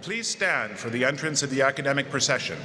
Please stand for the entrance of the academic procession.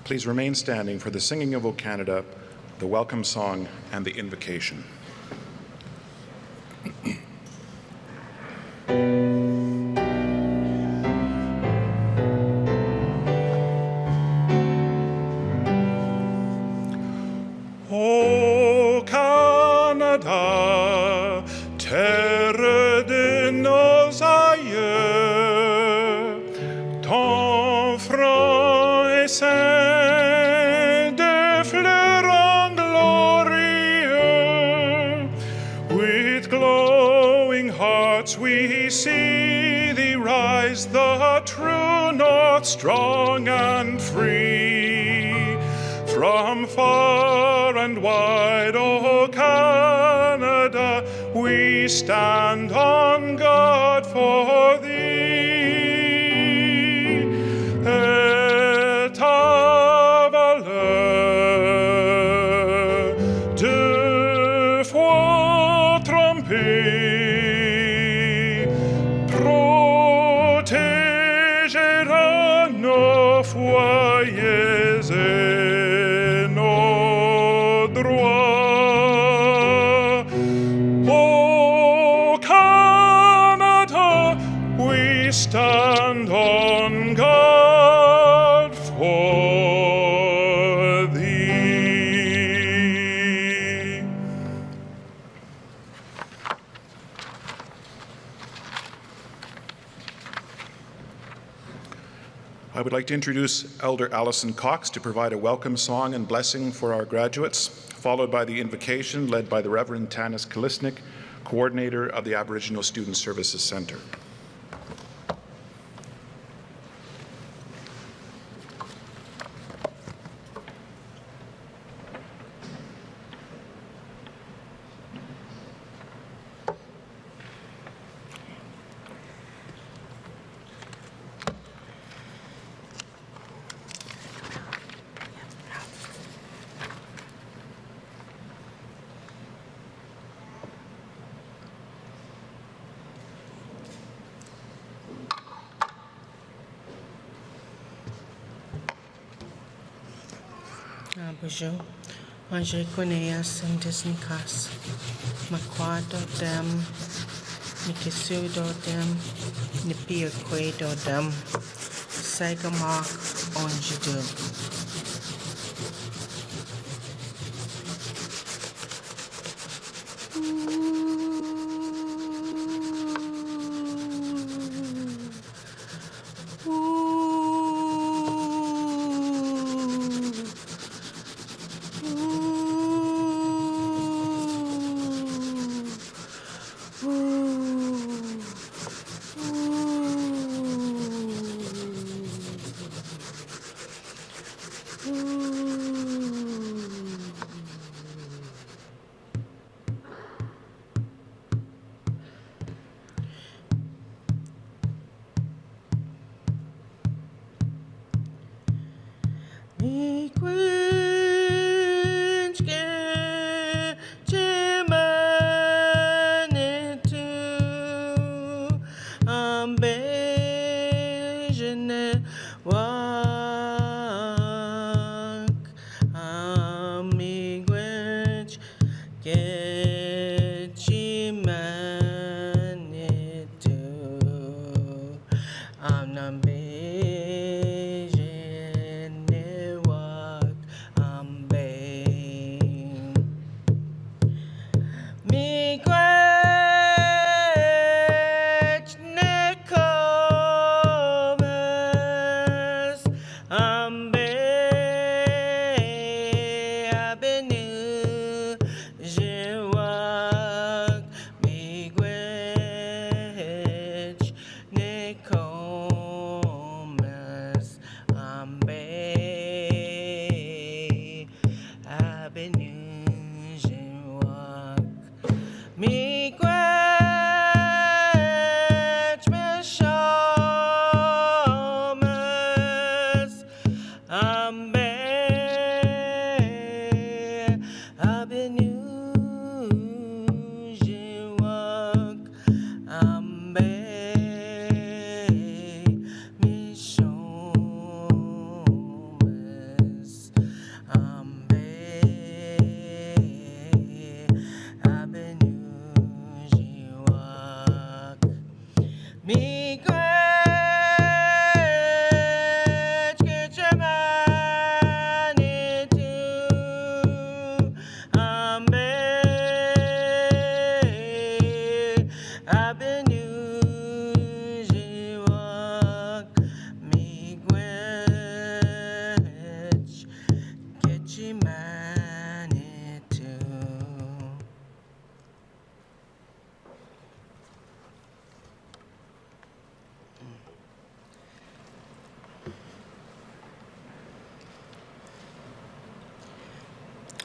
Please remain standing for the singing of O Canada, the welcome song, and the invocation. O Canada, terre de nos aïeux, ton front est ceint de fleurons glorieux. With glowing hearts we see thee rise, the true north, strong and free. From far and wide, O Canada, we stand on guard for thee. Et ta valeur, deux fois trompée, protégera nos foyers et nos droits. O Canada, we stand on guard for thee. I would like to introduce Elder Allison Cox to provide a welcome song and blessing for our graduates, followed by the invocation led by the Reverend Tanis Kalisnik, coordinator of the Aboriginal Student Services Center. Bonjour, je connais Saint-Denis, ma croix d'odem, mi kissu d'odem, ni pire quay d'odem, Sagamark on Judo.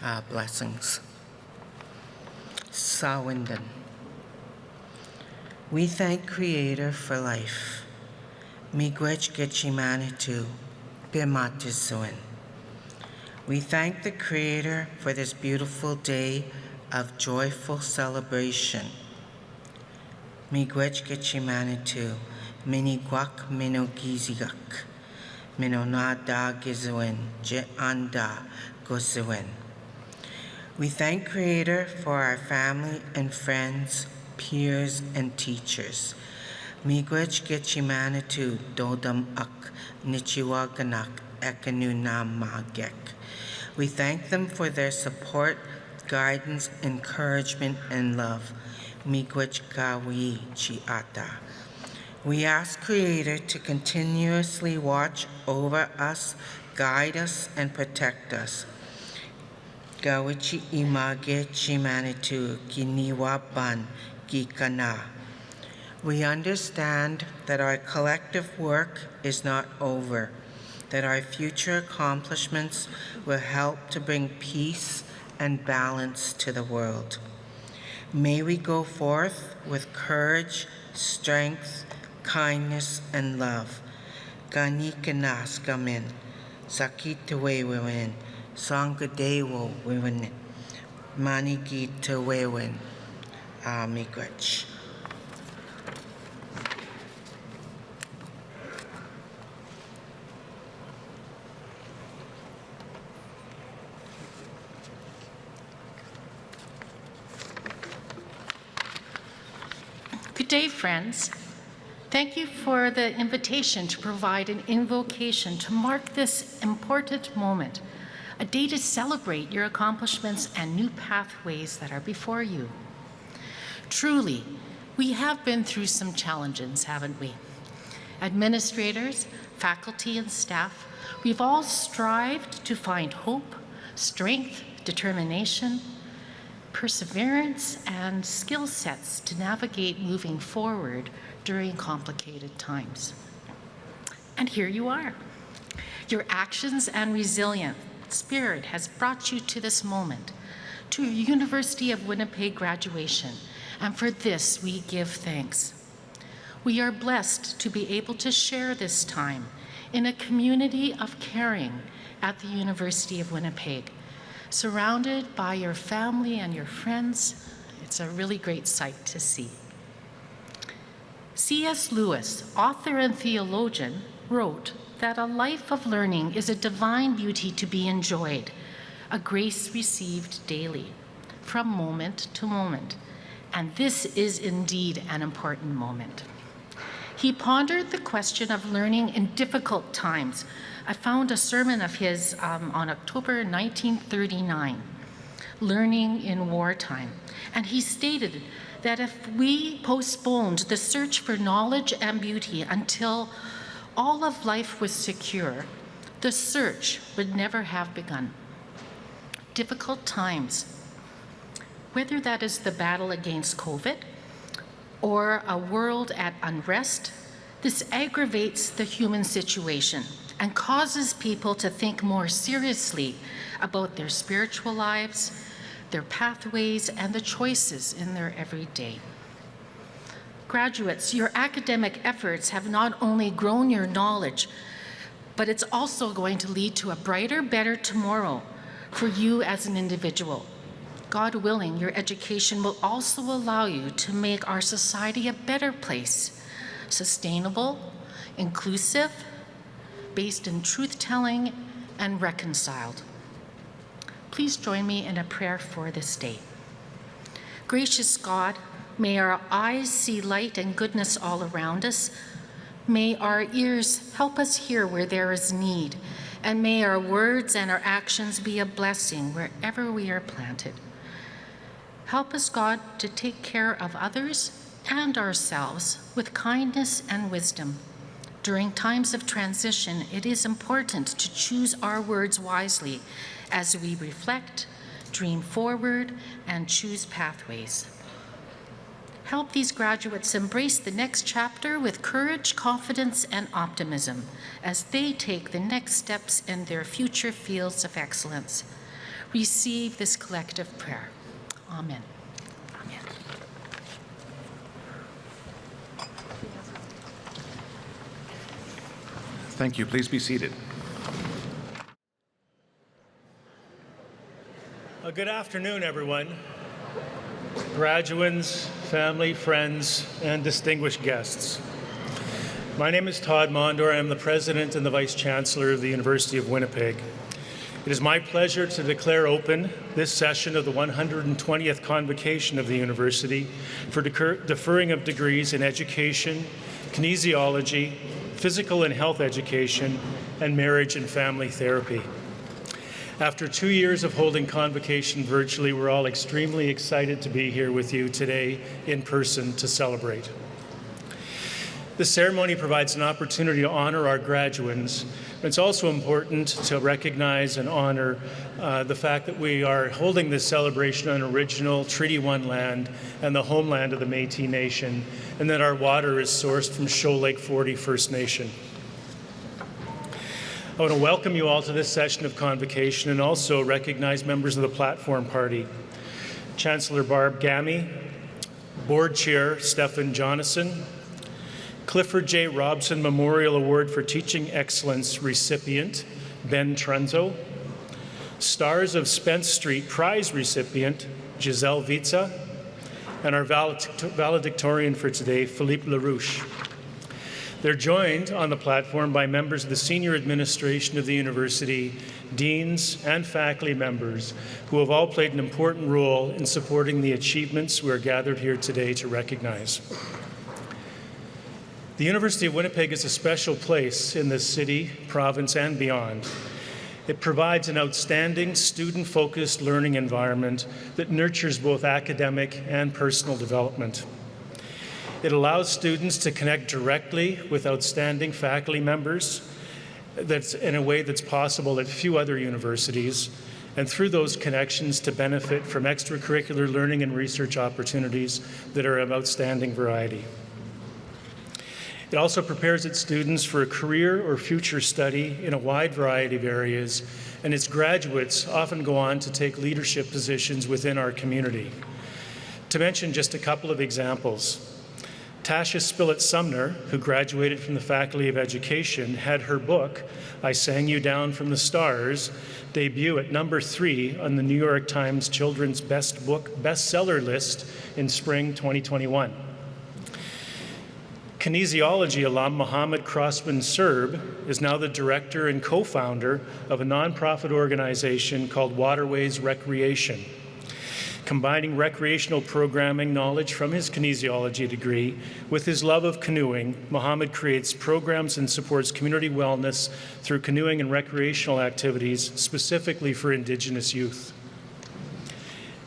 Blessings. Sawindan. We thank Creator for life. Miigwech Gitchimanitu, Bimatizuin. We thank the Creator for this beautiful day of joyful celebration. Miigwech Gitchimanitu, Miniguak Minogizigak, Minonada Gizuin, Jeanda Gozuin. We thank Creator for our family and friends, peers and teachers. Miigwech Gitchimanitu, Dodam Ak, Nichiwaganak, Ekanunam Magek. We thank them for their support, guidance, encouragement, and love. Miigwech Gawi Chiata. We ask Creator to continuously watch over us, guide us, and protect us. Gawichi Image Chimanitu Kiniwaban Gikana. We understand that our collective work is not over, that our future accomplishments will help to bring peace and balance to the world. May we go forth with courage, strength, kindness, and love. Ganikanas gamin, sakitawewin, sangadewo wiwin, manigitawewin, miigwech. Good day, friends. Thank you for the invitation to provide an invocation to mark this important moment, a day to celebrate your accomplishments and new pathways that are before you. Truly, we have been through some challenges, haven't we? Administrators, faculty, and staff, we've all strived to find hope, strength, determination, perseverance, and skill sets to navigate moving forward during complicated times. And here you are. Your actions and resilient spirit has brought you to this moment, to University of Winnipeg graduation, and for this we give thanks. We are blessed to be able to share this time in a community of caring at the University of Winnipeg, surrounded by your family and your friends. It's a really great sight to see. C.S. Lewis, author and theologian, wrote that a life of learning is a divine beauty to be enjoyed, a grace received daily, from moment to moment. And this is indeed an important moment. He pondered the question of learning in difficult times. I found a sermon of his on October 1939, Learning in Wartime. And he stated that if we postponed the search for knowledge and beauty until all of life was secure, the search would never have begun. Difficult times, whether that is the battle against COVID or a world at unrest, this aggravates the human situation and causes people to think more seriously about their spiritual lives, their pathways, and the choices in their everyday. Graduates, your academic efforts have not only grown your knowledge, but it's also going to lead to a brighter, better tomorrow for you as an individual. God willing, your education will also allow you to make our society a better place, sustainable, inclusive, based in truth-telling, and reconciled. Please join me in a prayer for this day. Gracious God, may our eyes see light and goodness all around us. May our ears help us hear where there is need, and may our words and our actions be a blessing wherever we are planted. Help us, God, to take care of others and ourselves with kindness and wisdom. During times of transition, it is important to choose our words wisely as we reflect, dream forward, and choose pathways. Help these graduates embrace the next chapter with courage, confidence, and optimism as they take the next steps in their future fields of excellence. receive this collective prayer. Amen. Amen. Thank you. Please be seated. Good afternoon, everyone. Graduands, family, friends, and distinguished guests. My name is Todd Mondor. I am the President and the Vice Chancellor of the University of Winnipeg. It is my pleasure to declare open this session of the 120th Convocation of the University for deferring of degrees in education, kinesiology, physical and health education, and marriage and family therapy. After 2 years of holding Convocation virtually, we're all extremely excited to be here with you today in person to celebrate. This ceremony provides an opportunity to honor our graduands. It's also important to recognize and honor the fact that we are holding this celebration on original Treaty 1 land and the homeland of the Métis Nation, and that our water is sourced from Shoal Lake 40 First Nation. I want to welcome you all to this session of Convocation and also recognize members of the Platform Party. Chancellor Barb Gammy, Board Chair Stephen Jonasson, Clifford J. Robson Memorial Award for Teaching Excellence recipient Ben Trunzo, Stars of Spence Street Prize recipient Giselle Vitza, and our valedictorian for today, Philippe LaRouche. They're joined on the platform by members of the senior administration of the university, deans, and faculty members who have all played an important role in supporting the achievements we are gathered here today to recognize. The University of Winnipeg is a special place in this city, province, and beyond. It provides an outstanding student-focused learning environment that nurtures both academic and personal development. It allows students to connect directly with outstanding faculty members that's in a way that's possible at few other universities, and through those connections to benefit from extracurricular learning and research opportunities that are of outstanding variety. It also prepares its students for a career or future study in a wide variety of areas, and its graduates often go on to take leadership positions within our community. To mention just a couple of examples, Tasha Spillett-Sumner, who graduated from the Faculty of Education, had her book, I Sang You Down from the Stars, debut at number 3 on the New York Times Children's Best Book bestseller list in spring 2021. Kinesiology alum Mohammed Crossman Serb is now the director and co-founder of a nonprofit organization called Waterways Recreation. Combining recreational programming knowledge from his kinesiology degree with his love of canoeing, Mohammed creates programs and supports community wellness through canoeing and recreational activities specifically for Indigenous youth.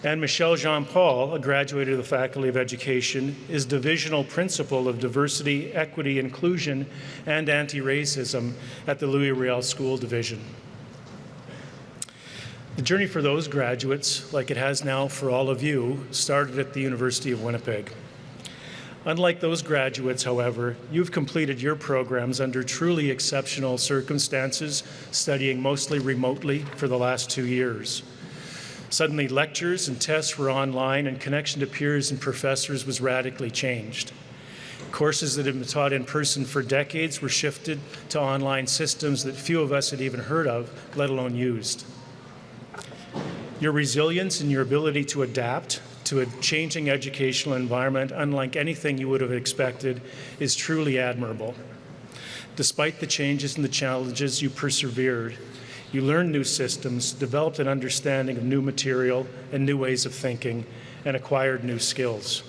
And Michelle Jean-Paul, a graduate of the Faculty of Education, is Divisional Principal of Diversity, Equity, Inclusion, and Anti-Racism at the Louis Riel School Division. The journey for those graduates, like it has now for all of you, started at the University of Winnipeg. Unlike those graduates, however, you've completed your programs under truly exceptional circumstances, studying mostly remotely for the last 2 years. Suddenly, lectures and tests were online, and connection to peers and professors was radically changed. Courses that had been taught in person for decades were shifted to online systems that few of us had even heard of, let alone used. Your resilience and your ability to adapt to a changing educational environment, unlike anything you would have expected, is truly admirable. Despite the changes and the challenges, you persevered. You learned new systems, developed an understanding of new material and new ways of thinking, and acquired new skills.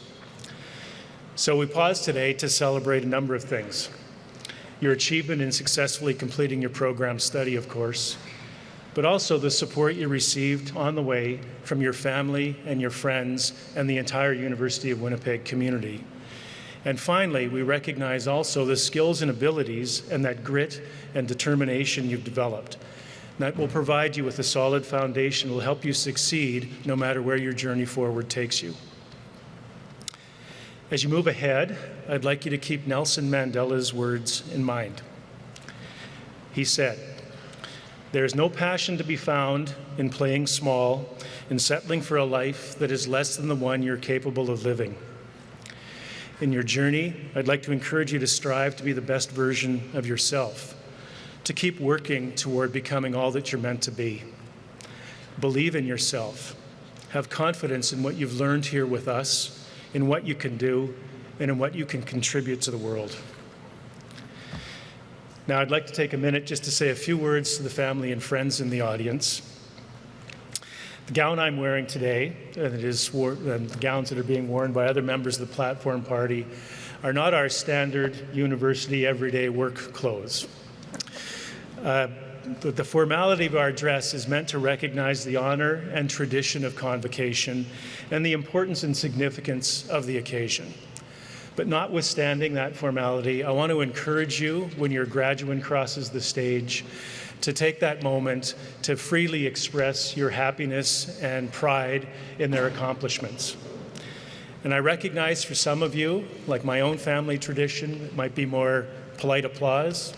So we pause today to celebrate a number of things. Your achievement in successfully completing your program study, of course, but also the support you received on the way from your family and your friends and the entire University of Winnipeg community. And finally, we recognize also the skills and abilities and that grit and determination you've developed. That will provide you with a solid foundation, will help you succeed no matter where your journey forward takes you. As you move ahead, I'd like you to keep Nelson Mandela's words in mind. He said, There is no passion to be found in playing small, in settling for a life that is less than the one you're capable of living. In your journey, I'd like to encourage you to strive to be the best version of yourself, to keep working toward becoming all that you're meant to be. Believe in yourself. Have confidence in what you've learned here with us, in what you can do, and in what you can contribute to the world. Now, I'd like to take a minute just to say a few words to the family and friends in the audience. The gown I'm wearing today, and the gowns that are being worn by other members of the platform party, are not our standard university everyday work clothes. The formality of our dress is meant to recognize the honor and tradition of Convocation and the importance and significance of the occasion. But notwithstanding that formality, I want to encourage you when your graduate crosses the stage to take that moment to freely express your happiness and pride in their accomplishments. And I recognize for some of you, like my own family tradition, it might be more polite applause.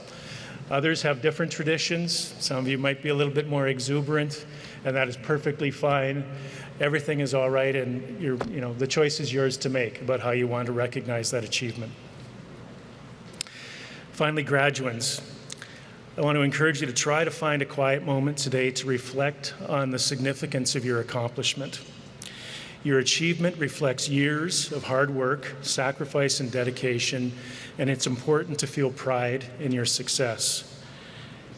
Others have different traditions. Some of you might be a little bit more exuberant, and that is perfectly fine. Everything is all right, and the choice is yours to make about how you want to recognize that achievement. Finally, graduands, I want to encourage you to try to find a quiet moment today to reflect on the significance of your accomplishment. Your achievement reflects years of hard work, sacrifice, and dedication, and it's important to feel pride in your success.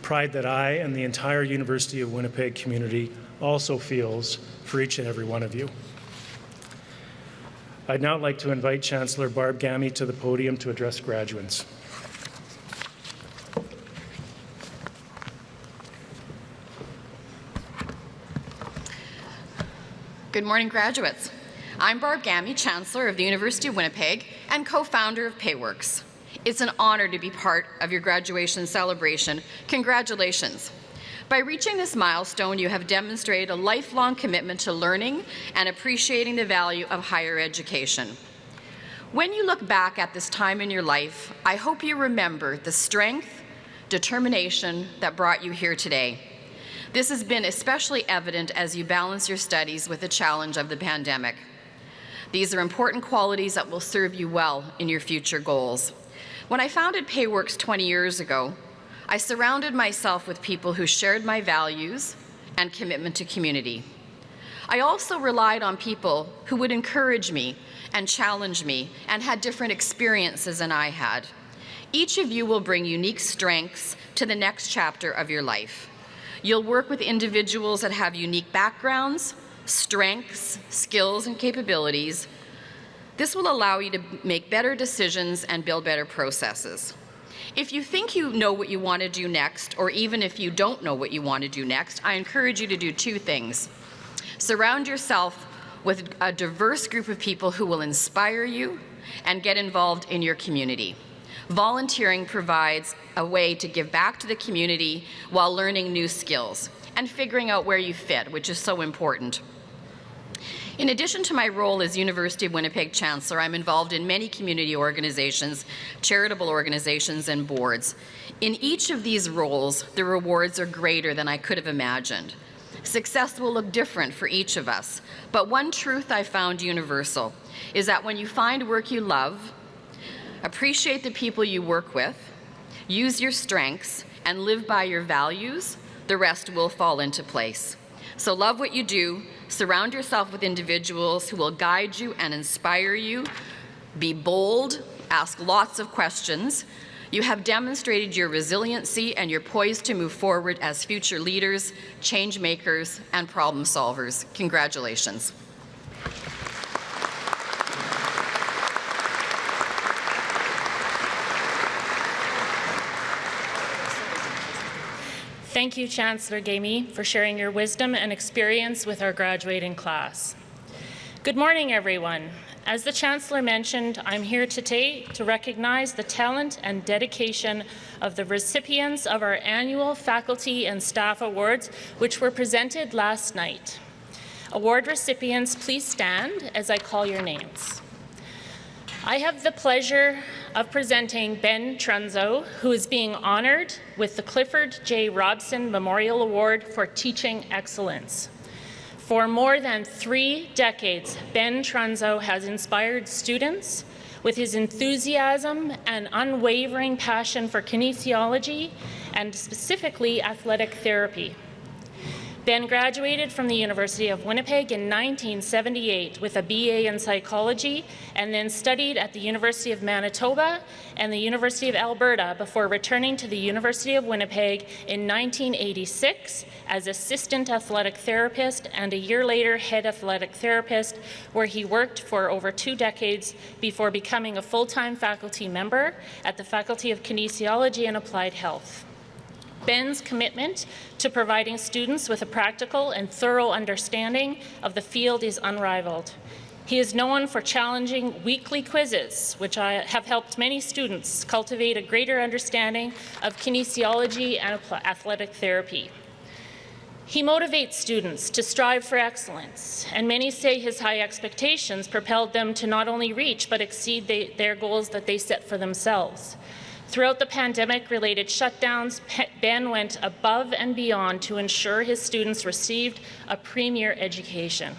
Pride that I and the entire University of Winnipeg community also feels for each and every one of you. I'd now like to invite Chancellor Barb Gammy to the podium to address graduates. Good morning, graduates. I'm Barb Gammy, Chancellor of the University of Winnipeg and co-founder of PayWorks. It's an honor to be part of your graduation celebration. Congratulations. By reaching this milestone, you have demonstrated a lifelong commitment to learning and appreciating the value of higher education. When you look back at this time in your life, I hope you remember the strength, determination that brought you here today. This has been especially evident as you balance your studies with the challenge of the pandemic. These are important qualities that will serve you well in your future goals. When I founded PayWorks 20 years ago, I surrounded myself with people who shared my values and commitment to community. I also relied on people who would encourage me and challenge me and had different experiences than I had. Each of you will bring unique strengths to the next chapter of your life. You'll work with individuals that have unique backgrounds, strengths, skills, and capabilities. This will allow you to make better decisions and build better processes. If you think you know what you want to do next, or even if you don't know what you want to do next, I encourage you to do two things. Surround yourself with a diverse group of people who will inspire you and get involved in your community. Volunteering provides a way to give back to the community while learning new skills and figuring out where you fit, which is so important. In addition to my role as University of Winnipeg Chancellor, I'm involved in many community organizations, charitable organizations, and boards. In each of these roles, the rewards are greater than I could have imagined. Success will look different for each of us, but one truth I found universal is that when you find work you love, appreciate the people you work with, use your strengths, and live by your values, the rest will fall into place. So love what you do, surround yourself with individuals who will guide you and inspire you, be bold, ask lots of questions. You have demonstrated your resiliency and you're poised to move forward as future leaders, change makers, and problem solvers. Congratulations. Thank you, Chancellor Gamey, for sharing your wisdom and experience with our graduating class. Good morning, everyone. As the Chancellor mentioned, I'm here today to recognize the talent and dedication of the recipients of our annual Faculty and Staff Awards, which were presented last night. Award recipients, please stand as I call your names. I have the pleasure of presenting Ben Trunzo, who is being honored with the Clifford J. Robson Memorial Award for Teaching Excellence. For more than 3 decades, Ben Trunzo has inspired students with his enthusiasm and unwavering passion for kinesiology and specifically athletic therapy. Ben graduated from the University of Winnipeg in 1978 with a BA in psychology and then studied at the University of Manitoba and the University of Alberta before returning to the University of Winnipeg in 1986 as assistant athletic therapist and a year later head athletic therapist, where he worked for over 2 decades before becoming a full-time faculty member at the Faculty of Kinesiology and Applied Health. Ben's commitment to providing students with a practical and thorough understanding of the field is unrivaled. He is known for challenging weekly quizzes, which have helped many students cultivate a greater understanding of kinesiology and athletic therapy. He motivates students to strive for excellence, and many say his high expectations propelled them to not only reach but exceed their goals that they set for themselves. Throughout the pandemic-related shutdowns, Ben went above and beyond to ensure his students received a premier education.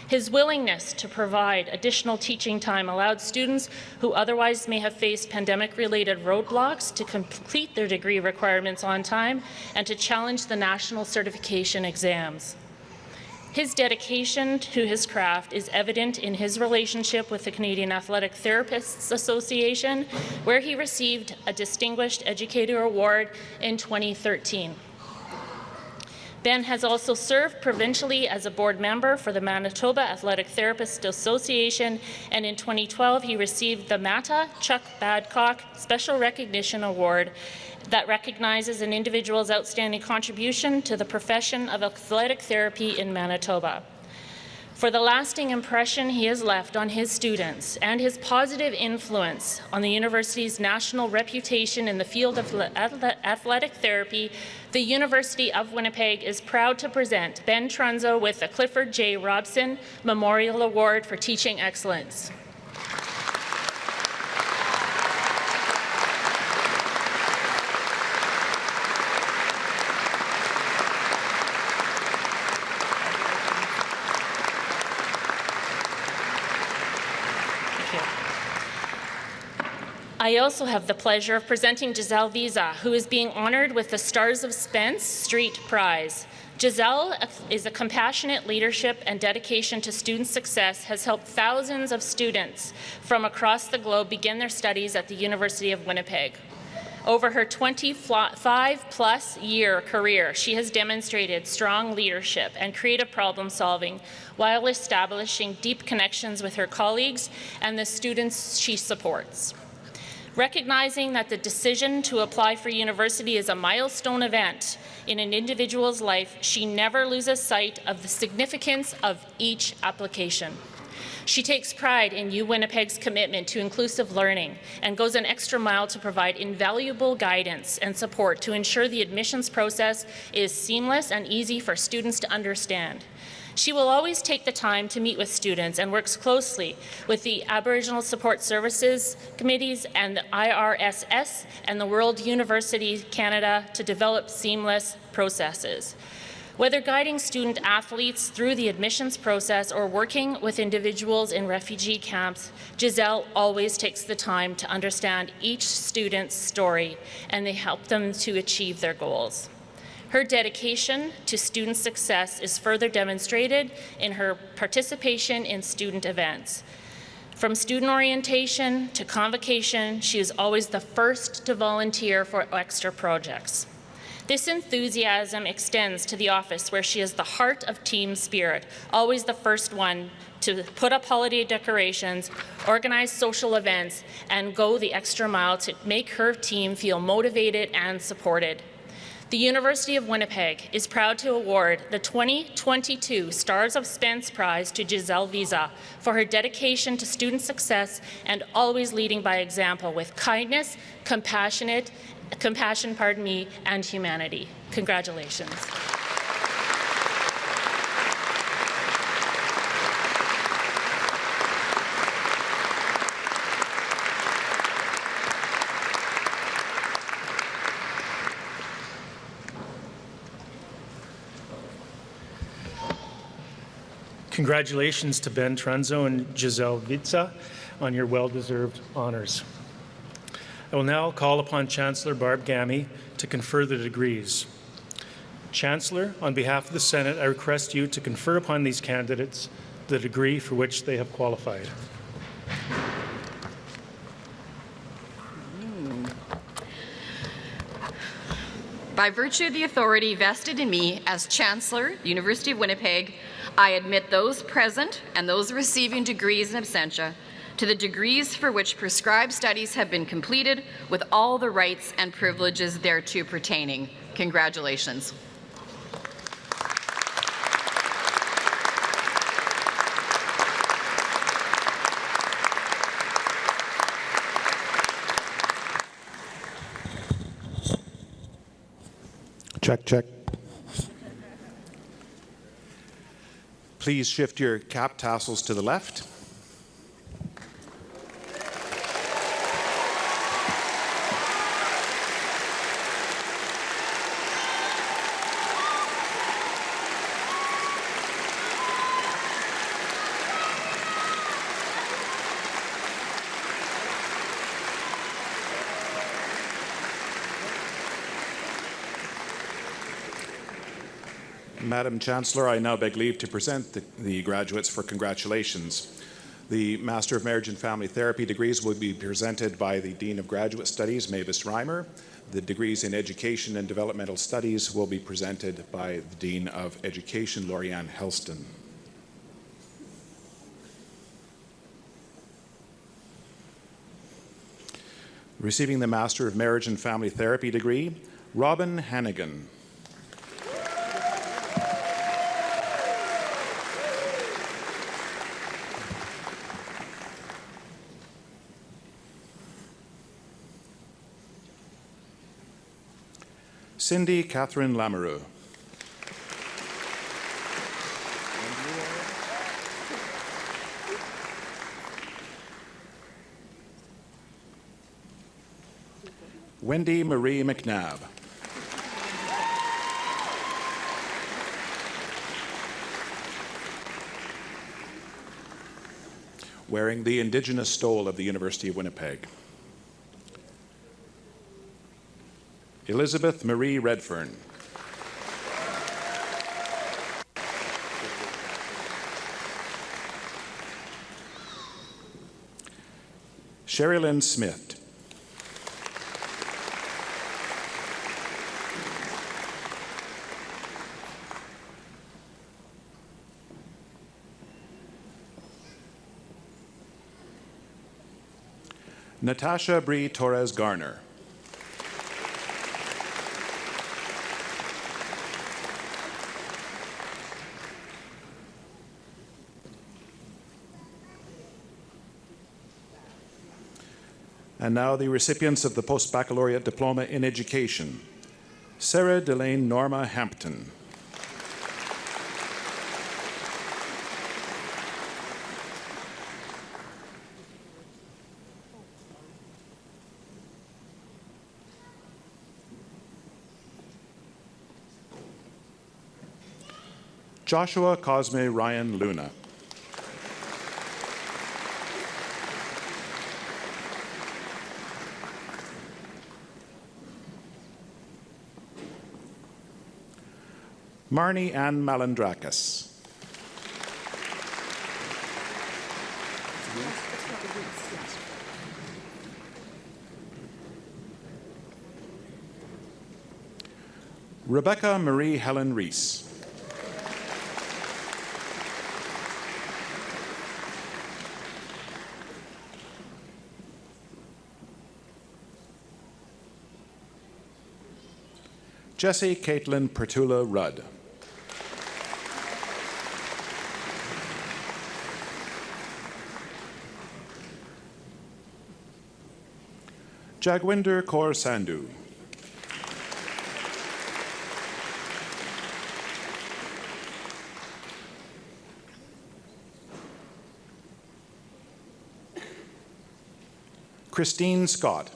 His willingness to provide additional teaching time allowed students who otherwise may have faced pandemic-related roadblocks to complete their degree requirements on time and to challenge the national certification exams. His dedication to his craft is evident in his relationship with the Canadian Athletic Therapists Association, where he received a Distinguished Educator Award in 2013. Ben has also served provincially as a board member for the Manitoba Athletic Therapists Association, and in 2012 he received the Mata Chuck Badcock Special Recognition Award that recognizes an individual's outstanding contribution to the profession of athletic therapy in Manitoba. For the lasting impression he has left on his students and his positive influence on the university's national reputation in the field of athletic therapy, the University of Winnipeg is proud to present Ben Trunzo with the Clifford J. Robson Memorial Award for Teaching Excellence. I also have the pleasure of presenting Giselle Visa, who is being honored with the Stars of Spence Street Prize. Giselle is a compassionate leadership and dedication to student success has helped thousands of students from across the globe begin their studies at the University of Winnipeg. Over her 25-plus year career, she has demonstrated strong leadership and creative problem solving while establishing deep connections with her colleagues and the students she supports. Recognizing that the decision to apply for university is a milestone event in an individual's life, she never loses sight of the significance of each application. She takes pride in UWinnipeg's commitment to inclusive learning and goes an extra mile to provide invaluable guidance and support to ensure the admissions process is seamless and easy for students to understand. She will always take the time to meet with students and works closely with the Aboriginal Support Services Committees and the IRSS and the World University Canada to develop seamless processes. Whether guiding student athletes through the admissions process or working with individuals in refugee camps, Giselle always takes the time to understand each student's story, and they help them to achieve their goals. Her dedication to student success is further demonstrated in her participation in student events. From student orientation to convocation, she is always the first to volunteer for extra projects. This enthusiasm extends to the office where she is the heart of team spirit, always the first one to put up holiday decorations, organize social events, and go the extra mile to make her team feel motivated and supported. The University of Winnipeg is proud to award the 2022 Stars of Spence Prize to Giselle Visa for her dedication to student success and always leading by example with kindness, compassion, and humanity. Congratulations. Congratulations to Ben Trunzo and Giselle Vitza on your well-deserved honors. I will now call upon Chancellor Barb Gammy to confer the degrees. Chancellor, on behalf of the Senate, I request you to confer upon these candidates the degree for which they have qualified. By virtue of the authority vested in me as Chancellor, University of Winnipeg, I admit those present and those receiving degrees in absentia to the degrees for which prescribed studies have been completed with all the rights and privileges thereto pertaining. Congratulations. Check, check. Please shift your cap tassels to the left. Madam Chancellor, I now beg leave to present the graduates for congratulations. The Master of Marriage and Family Therapy degrees will be presented by the Dean of Graduate Studies, Mavis Reimer. The degrees in Education and Developmental Studies will be presented by the Dean of Education, Lorianne Helston. Receiving the Master of Marriage and Family Therapy degree, Robin Hannigan. Cindy Catherine Lamoureux. Wendy Marie McNabb. Wearing the Indigenous stole of the University of Winnipeg. Elizabeth Marie Redfern. Sherry Lynn Smith. Natasha Bree Torres Garner. And now the recipients of the Post-Baccalaureate Diploma in Education. Sarah Delane Norma Hampton. Joshua Cosme Ryan Luna. Marnie Ann Malandrakis. Rebecca Marie Helen Reese. Jessie Caitlin Pertula Rudd. Jagwinder Kaur Sandhu. Christine Scott.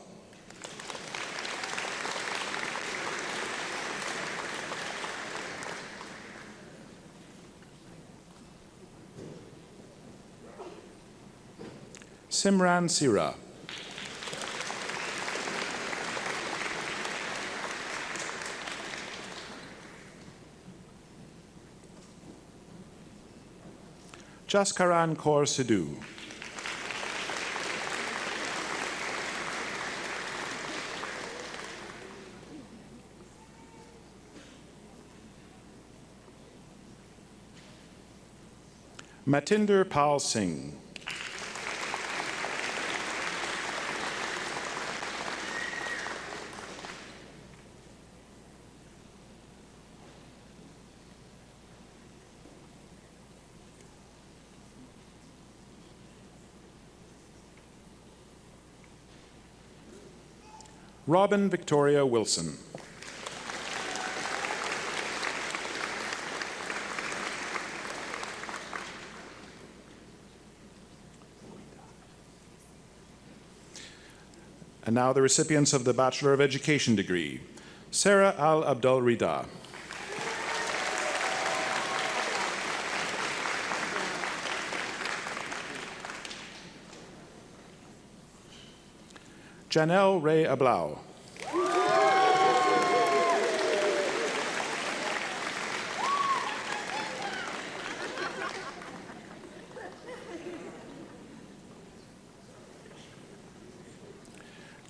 Simran Sira. Jaskaran Kaur Sidhu. Matinder Pal Singh. Robin Victoria Wilson. And now the recipients of the Bachelor of Education degree. Sarah Al Abdul Rida. Janelle Ray Ablau.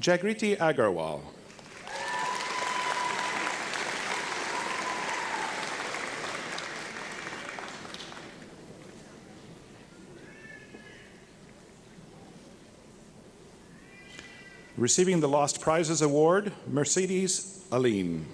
Jagriti Agarwal. Receiving the Lost Prizes Award, Mercedes Aline.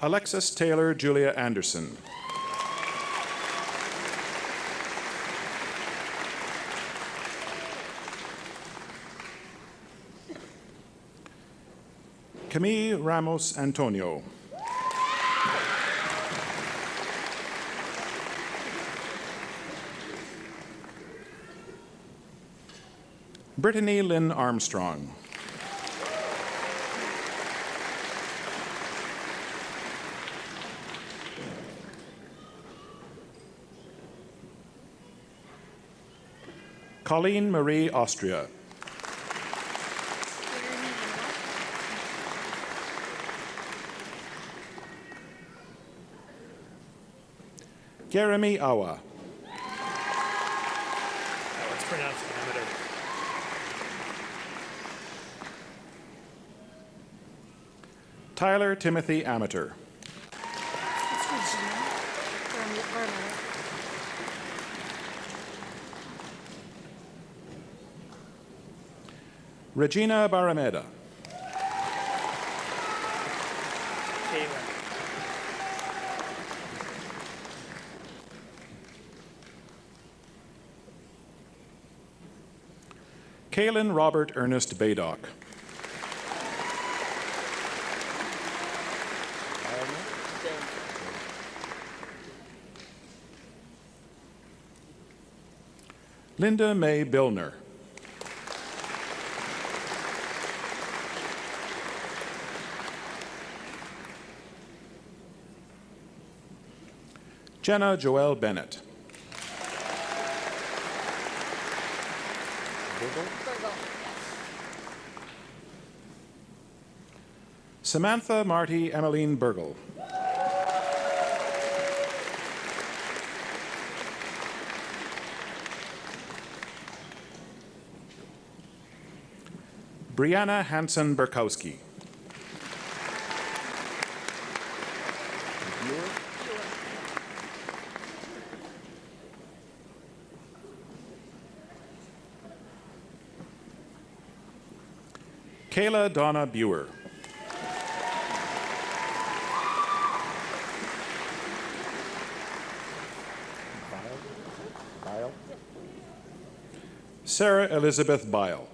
Alexis Taylor Julia Anderson. Camille Ramos Antonio. Brittany Lynn Armstrong. Colleen Marie Austria. Jeremy Awa. It's pronounced amateur. Tyler Timothy Amateur. Regina Barameda. Kaylin Robert Ernest Baydock. Linda May Billner. Jenna Joelle Bennett. Samantha Marty Emmeline Burgle. Brianna Hansen Burkowski. Kayla Donna Buer. Sarah Elizabeth Bile.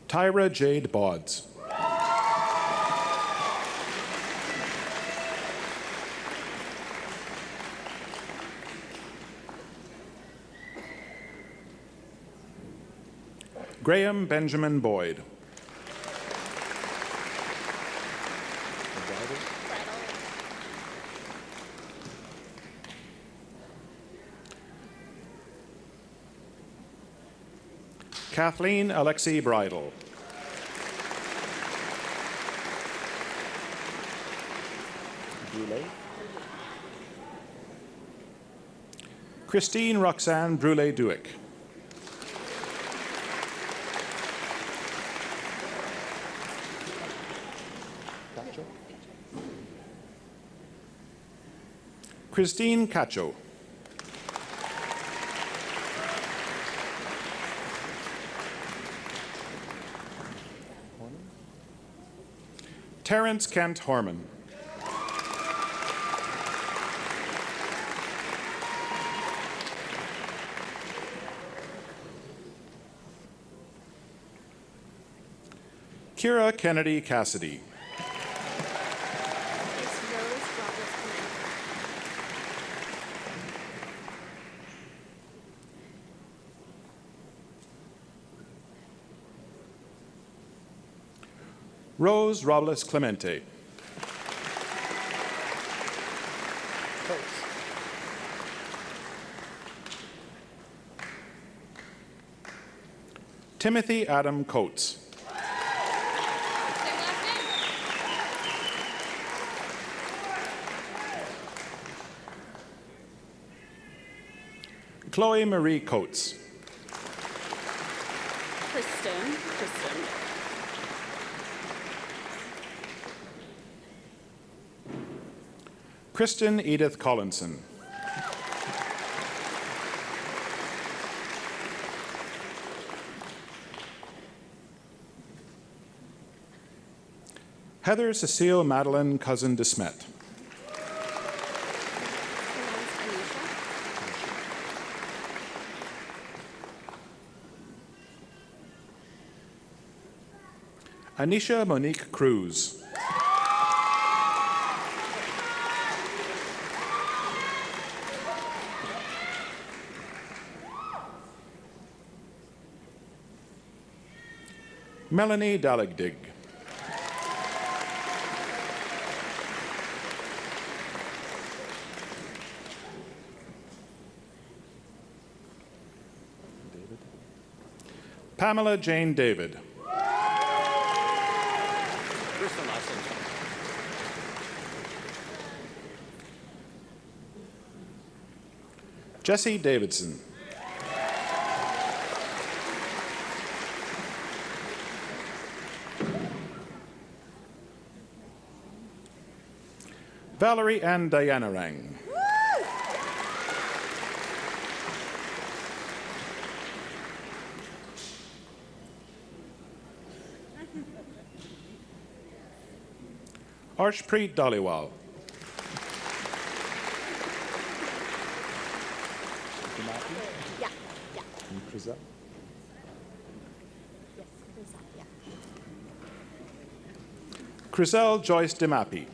Tyra Jade Bodds. Graham Benjamin Boyd. Kathleen Alexei Bridle. Christine Roxanne Brule-Duick. Christine Cacho. Terrence Kent Horman. Kira Kennedy Cassidy. Rose Robles Clemente. Timothy Adam Coates. Chloe Marie Coates. Kristen. Kristen Edith Collinson. Heather Cecile Madeline Cousin de Smet. Anisha Monique Cruz. Melanie Dalligdig. Pamela Jane David. Jesse Davidson. Valerie Ann Diana Rang. Arshpreet Dhaliwal. Criselle Joyce DeMappy.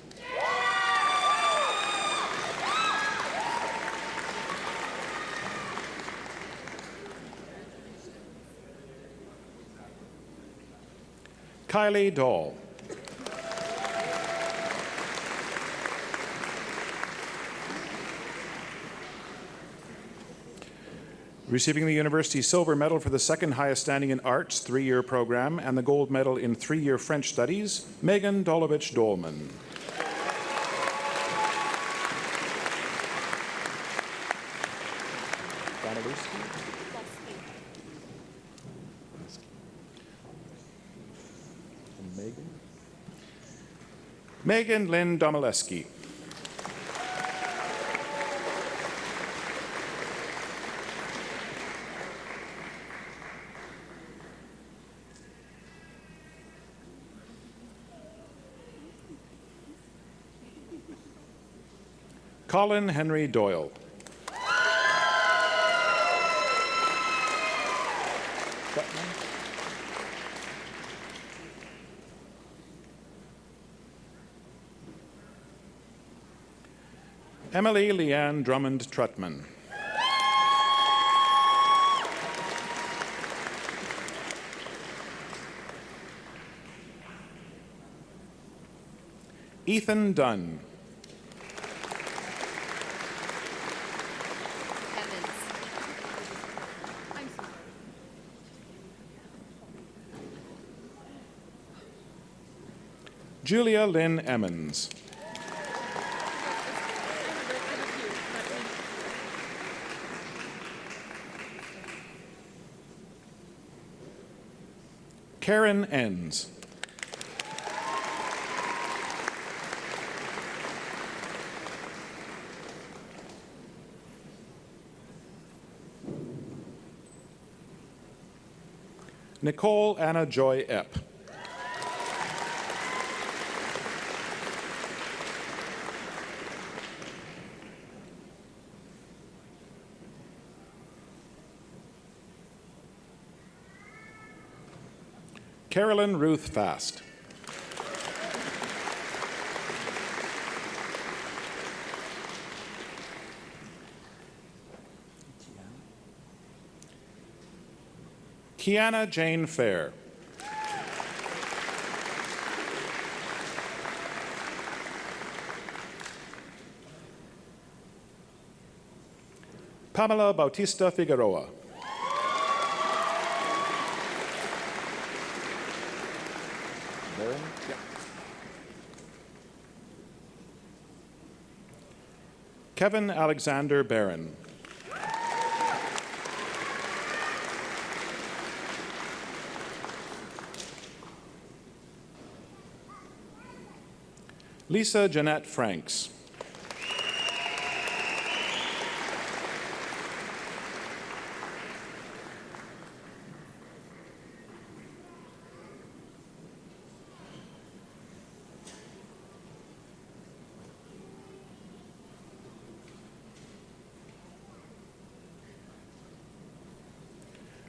Kylie Dahl. Receiving the university's silver medal for the second highest standing in arts 3-year program and the gold medal in 3-year French studies, Megan Dolovich Dolman. Megan Lynn Domaleski. Colin Henry Doyle. Emily Leanne Drummond Trutman. Ethan Dunn. Julia Lynn Emmons. Karen Enns. Nicole Anna Joy Epp. Carolyn Ruth Fast. Kiana Jane Fair. Pamela Bautista Figueroa. Kevin Alexander Barron. Lisa Jeanette Franks.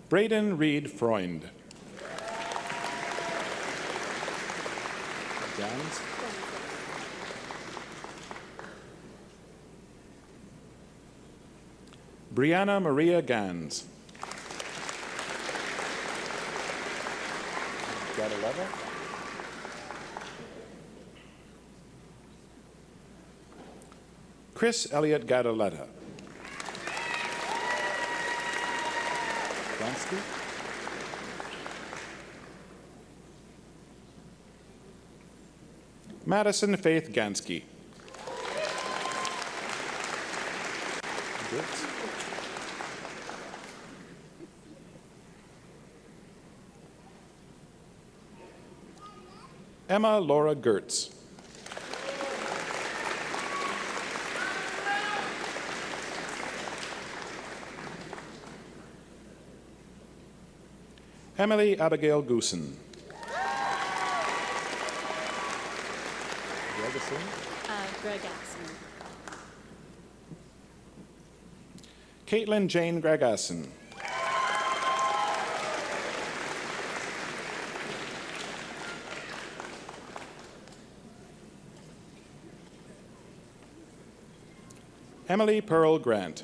Braden Reed Freund. Brianna Maria Gans. Gadaleva. Chris Elliott Gadaletta. Gansky. Madison Faith Gansky. Emma Laura Gertz. Emily Abigail Goosen. Greg Axon. Caitlin Jane Gregason. Emily Pearl Grant.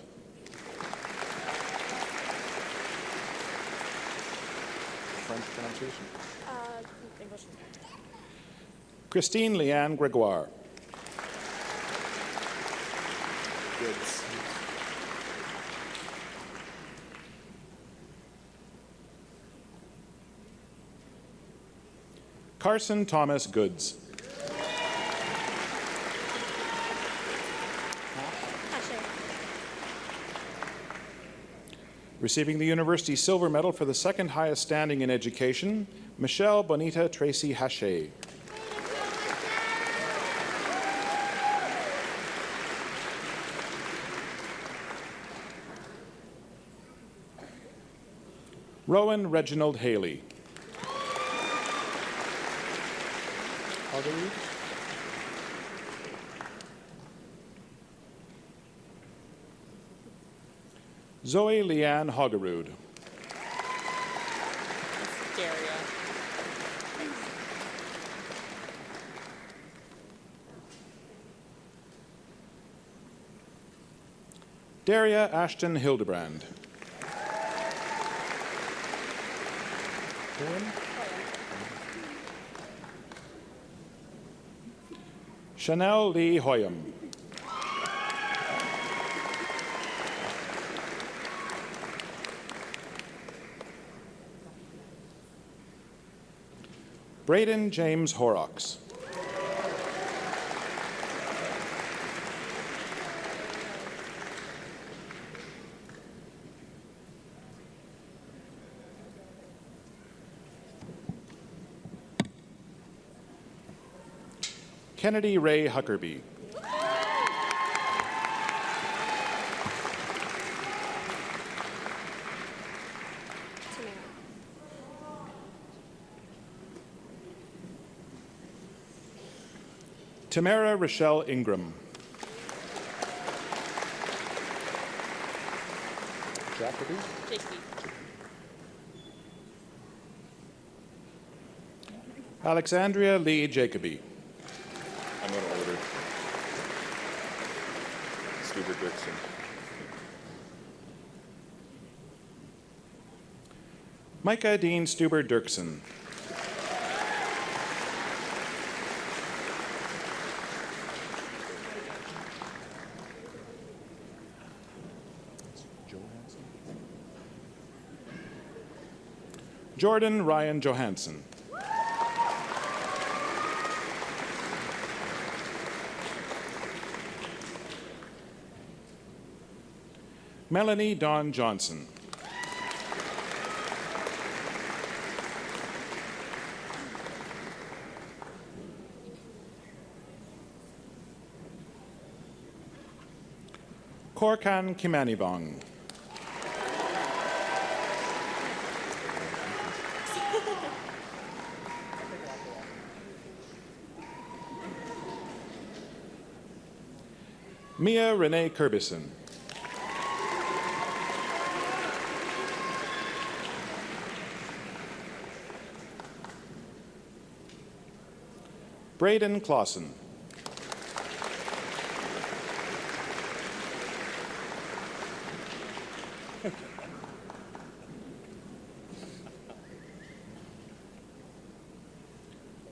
French pronunciation? English. Christine Leanne Gregoire. Goods. Carson Thomas Goods. Receiving the University Silver Medal for the second highest standing in education, Michelle Bonita Tracy Hache. Rowan Reginald Haley. Zoe Leanne Hoggerud. Daria. Daria Ashton Hildebrand. Chanel Lee Hoyam. Braden James Horrocks. Kennedy Ray Huckerby. Tamara Rochelle Ingram. Jacoby? Alexandria Lee Jacoby. I'm going to order. Stuber Dixon. Micah Dean Stuber Dirksen. Jordan Ryan Johansson. Melanie Dawn Johnson. Korkan Kimanivong. Mia Renee Kerbison. Braden Clausen.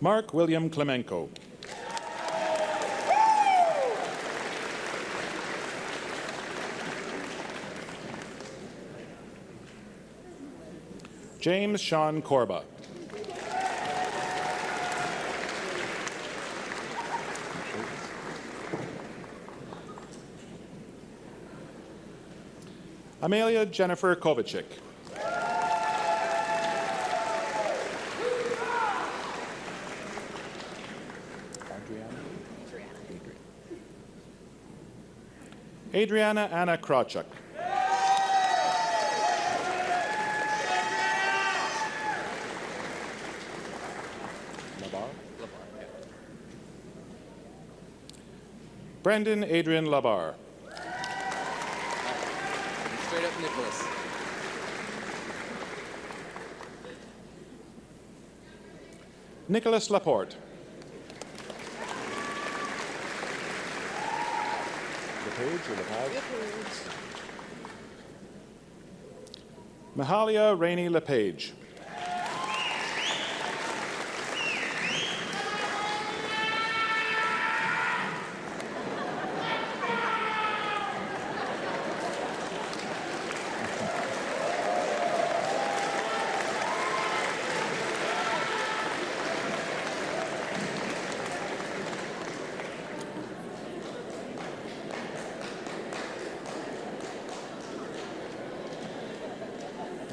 Mark William Klemenko. James Sean Corba. Amelia Jennifer Kovacic. Adriana Anna Krawchuk. Brendan Adrian Labar. Straight up Nicholas. Nicholas Laporte. LePage or LePage? Mahalia Rainey LePage.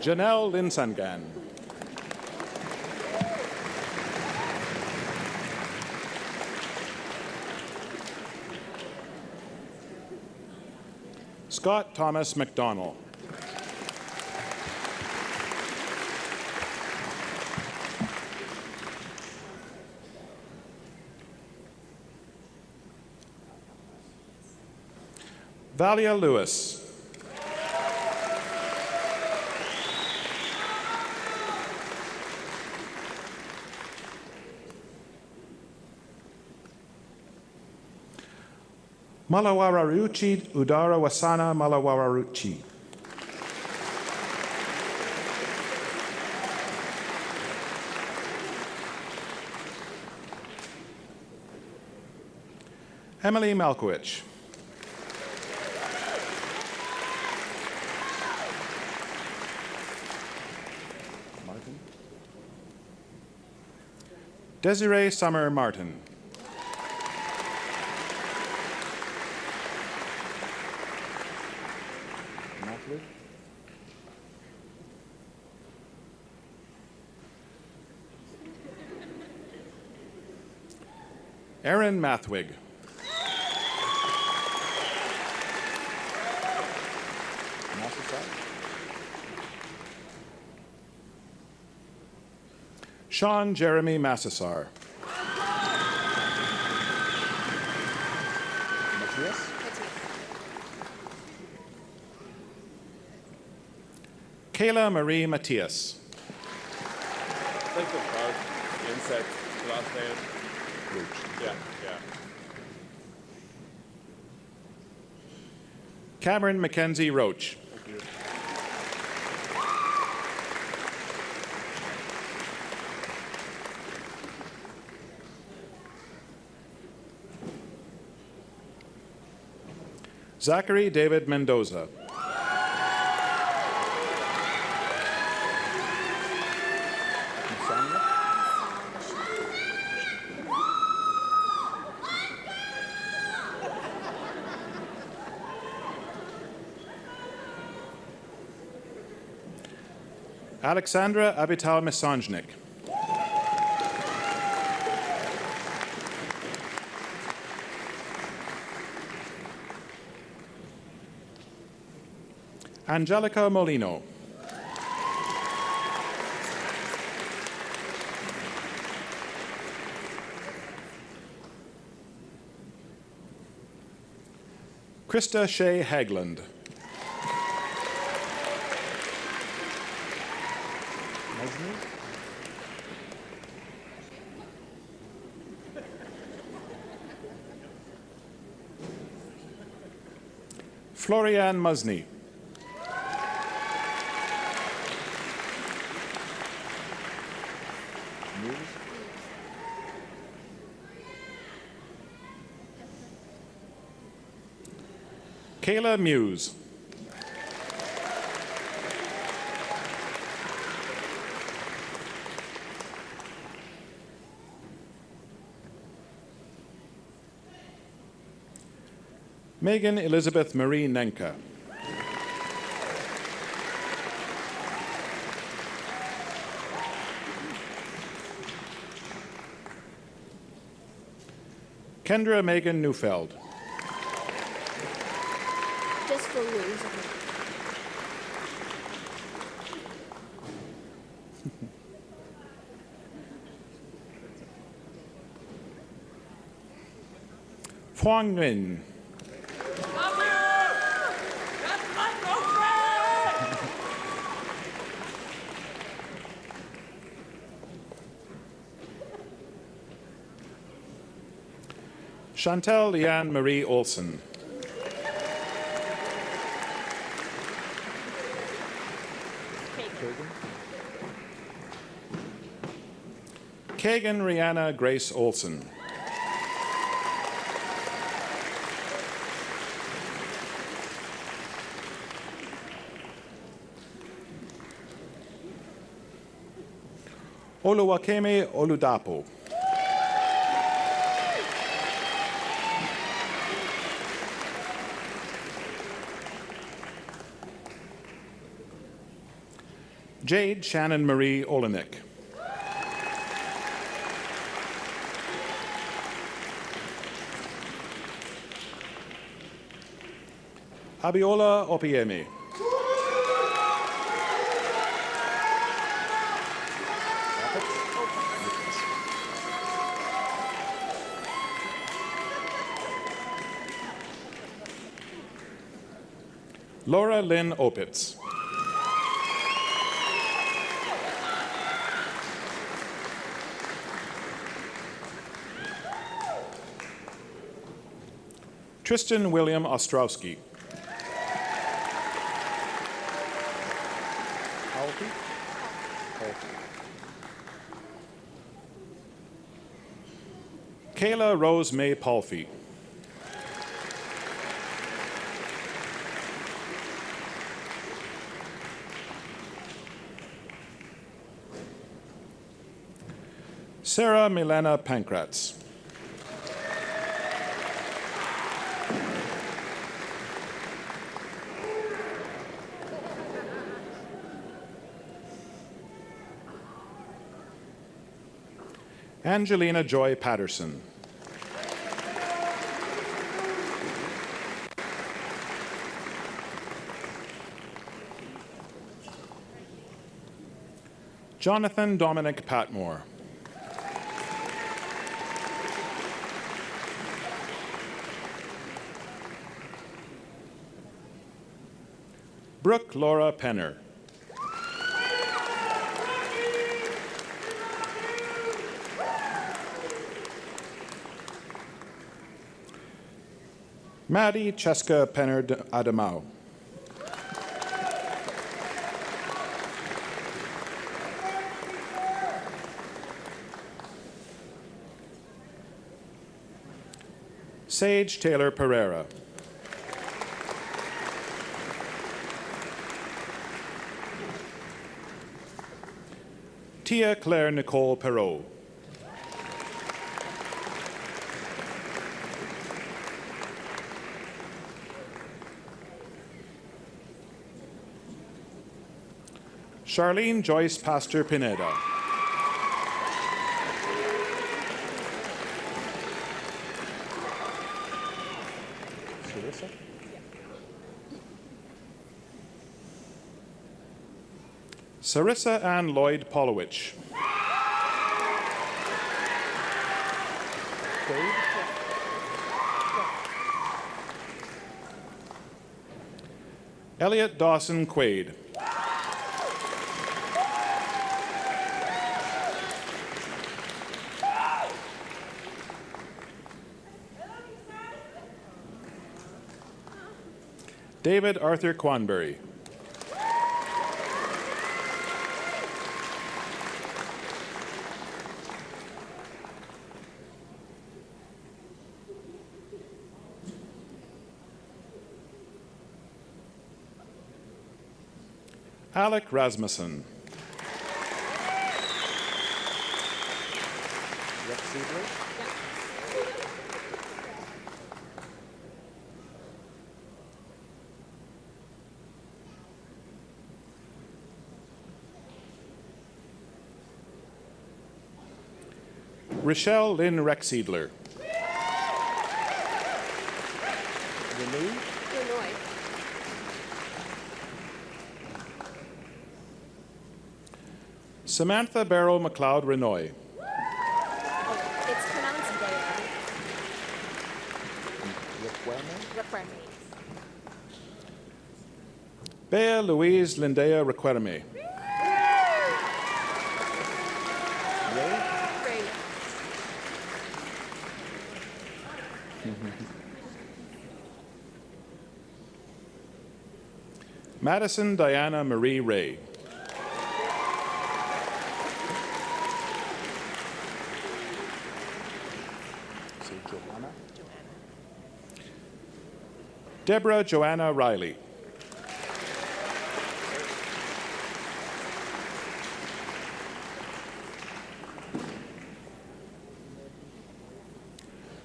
Janelle Linsangan. Scott Thomas McDonnell. Valia Lewis. Malawararuchi Udara Wasana Malawararuchi. Emily Malkowicz. Martin. Desiree Summer Martin. Natalie. Erin Mathwig. Massasar. Sean Jeremy Massasar. Matthias. Kayla Marie Matias. Like the bug, insect, last name. Yeah, yeah. Cameron Mackenzie Roach. Thank you. Zachary David Mendoza. Musanya. Alexandra Abital Misanjnik. Angelica Molino. Krista Shea Hagland. Mesny. Florian Musney. Muse. Kayla Muse. Megan Elizabeth Marie Nenka. Kendra Megan Neufeld. Just for Louise. Huang Nguyen. Chantel Leanne Marie Olson. Kagan Rihanna Grace Olson. Oluwakemi Oludapo. Jade Shannon Marie Olenek. Abiola Opiemi. Laura Lynn Opitz. Tristan William Ostrowski. Kayla Rose May Palfy. Sarah Milena Pankratz. Angelina Joy Patterson. Jonathan Dominic Patmore. Brooke Laura Penner. Maddie Cheska Penner Adamau. Sage Taylor Pereira. Tia Claire Nicole Perot. Charlene Joyce Pastor Pineda. Sarissa? Sarissa Ann Lloyd Polowich. Elliot Dawson Quaid. David Arthur Quanbury. Alec Rasmussen. Rex Seidler? Rochelle Lynn Rexedler. Renee? Samantha Barrow McLeod Renoy. It's pronounced Dea. Requirement. Bea Louise Lindea Requerme. Great. Madison Diana Marie Ray. Say Joanna? Deborah Joanna Riley.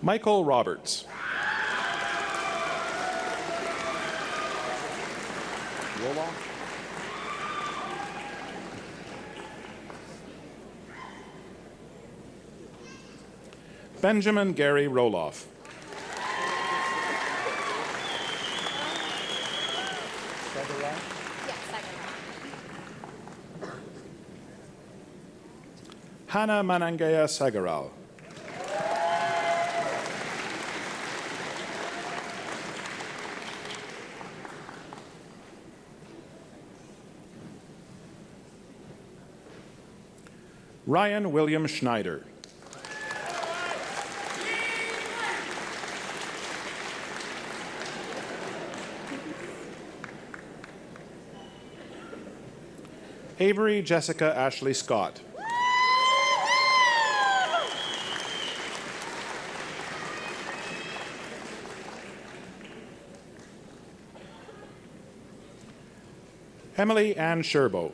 Michael Roberts. Roloff? Benjamin Gary Roloff. Sagarai? Yes, second. Hannah Manangaya Sagaral. Ryan William Schneider. Avery Jessica Ashley Scott. Emily Ann Sherbo.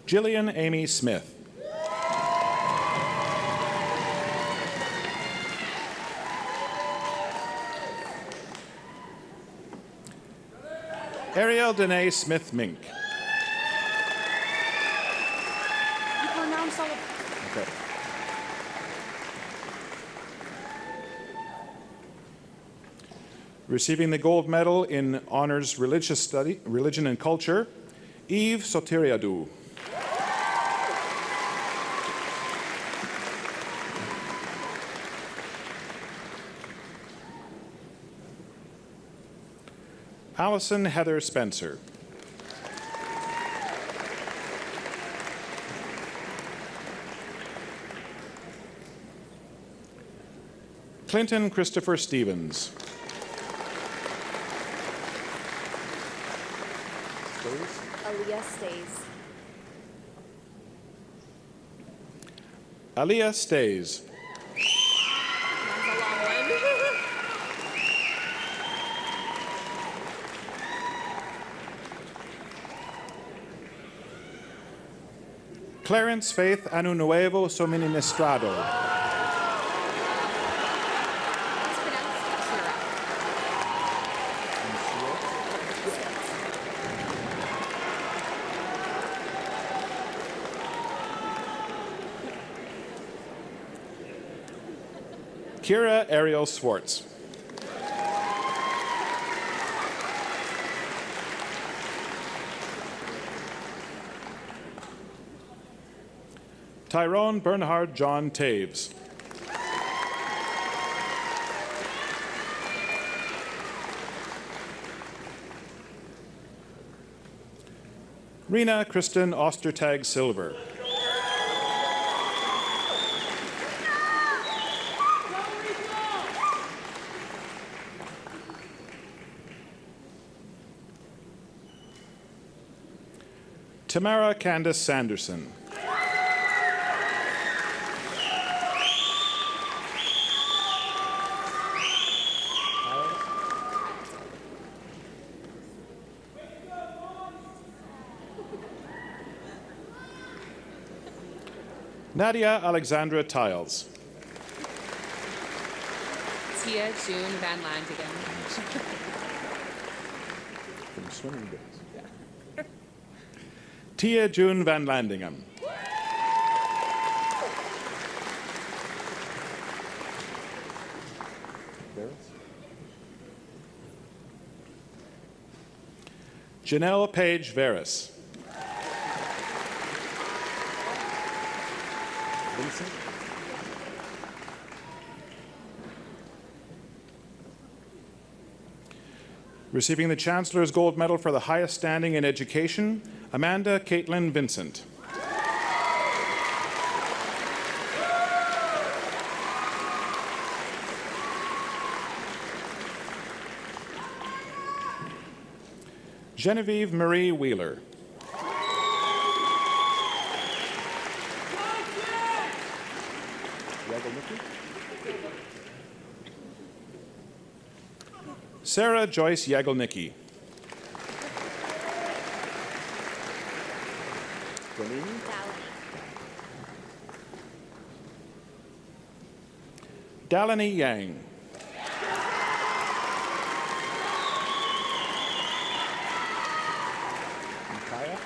Jillian Amy Smith. Ariel Danae Smith-Mink. You pronounce all of Okay. Receiving the gold medal in honors religion and culture, Eve Soteriadou. Allison Heather Spencer. Clinton Christopher Stevens. Aaliyah stays. Aaliyah Stays. That's a long one. Clarence Faith Anunuevo Soministrado. It's pronounced Kira. Kira Ariel Swartz. Tyrone Bernhard John Taves. Rena Kristen Ostertag Silver. Tamara Candace Sanderson. Nadia Alexandra Tiles. Tia June Van Landingen. From swimming days. Tia June Van Landingham. Barris? Janelle Page Veris. Vincent? Receiving the Chancellor's Gold Medal for the highest standing in education, Amanda Caitlin Vincent. Genevieve Marie Wheeler. Yagelnicki? Sarah Joyce Yagelnicki. Donini? Dalani Yang. Micaiah?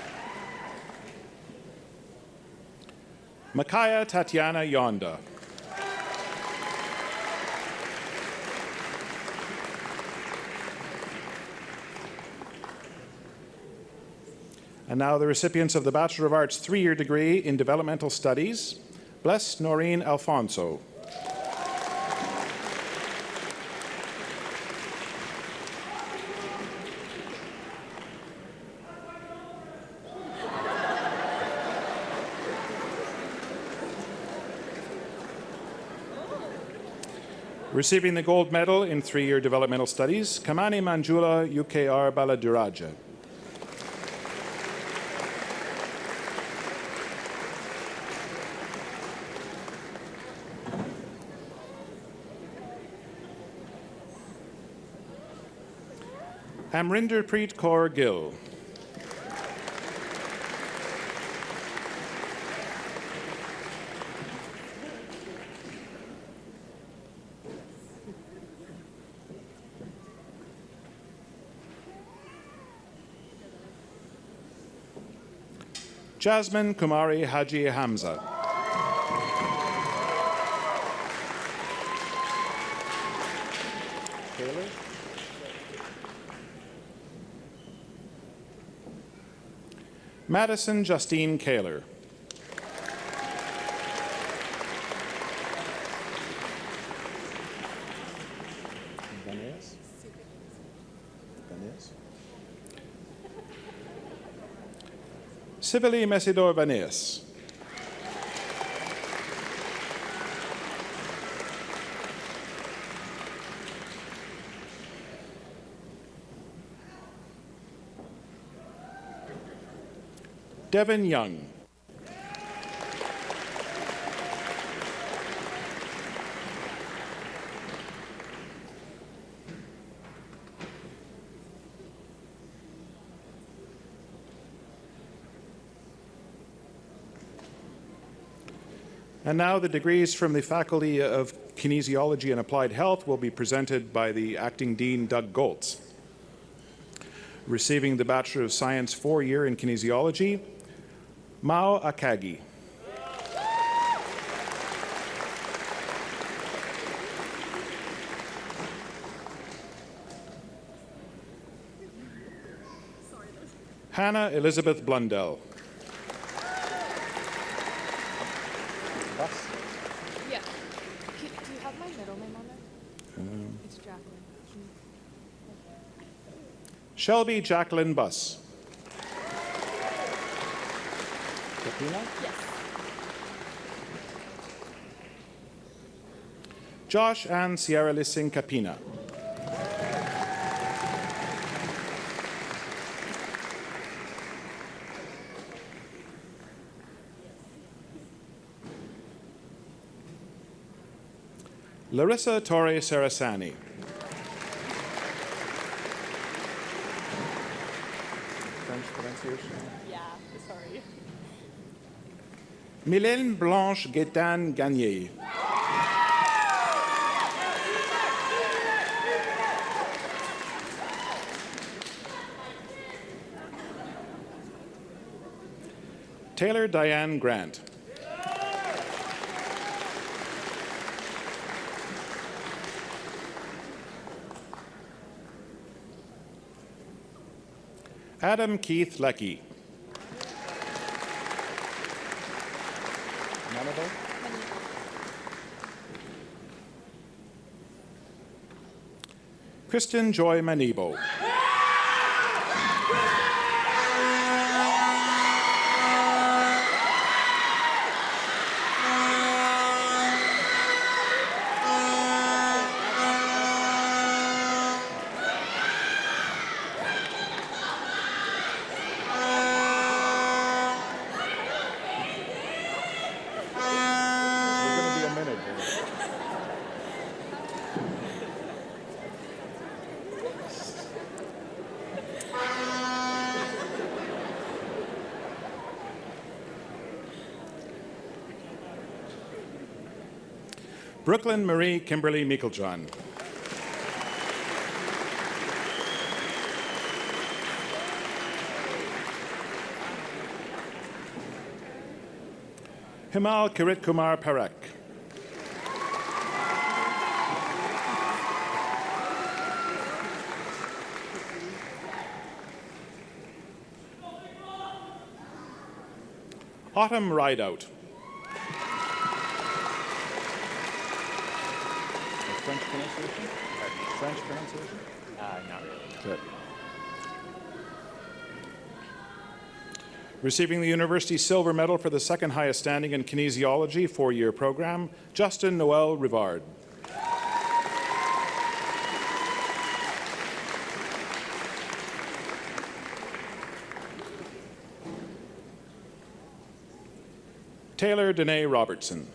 Micaiah Tatiana Yonda. And now the recipients of the Bachelor of Arts 3-year degree in Developmental Studies, Bless Noreen Alfonso. Receiving the gold medal in 3-year Developmental Studies, Kamani Manjula UKR Baladiraja. Amrinder Preet Kaur Gill. Jasmine Kumari Haji Hamza. Taylor. Madison Justine Kaler. Vanessa. Vanessa. Sibili Mesidor Vaneas. Devin Young. And now the degrees from the Faculty of Kinesiology and Applied Health will be presented by the Acting Dean, Doug Goltz. Receiving the Bachelor of Science 4-year in Kinesiology, Mao Akagi. Hannah Elizabeth Blundell. Bus. Yeah. Do you have my middle name on there? It's Jacqueline. Shelby Jacqueline Buss. Katina. Yes. Josh and Sierra Lissing Capina. Larissa Torre Sarasani. French pronunciation. Yeah, sorry. Mylène Blanche Gaétane Gagné. Taylor Diane Grant. Adam Keith Leckie. Manado. Kristen Joy Manibo. We're going to be a minute here. Brooklyn Marie Kimberly Meiklejohn. Himal Kirit Kumar Parekh. Autumn Rideout. French pronunciation? French pronunciation? Not really. Good. Receiving the University Silver Medal for the second highest standing in Kinesiology 4-year program, Justin Noel Rivard. Taylor Danae Robertson.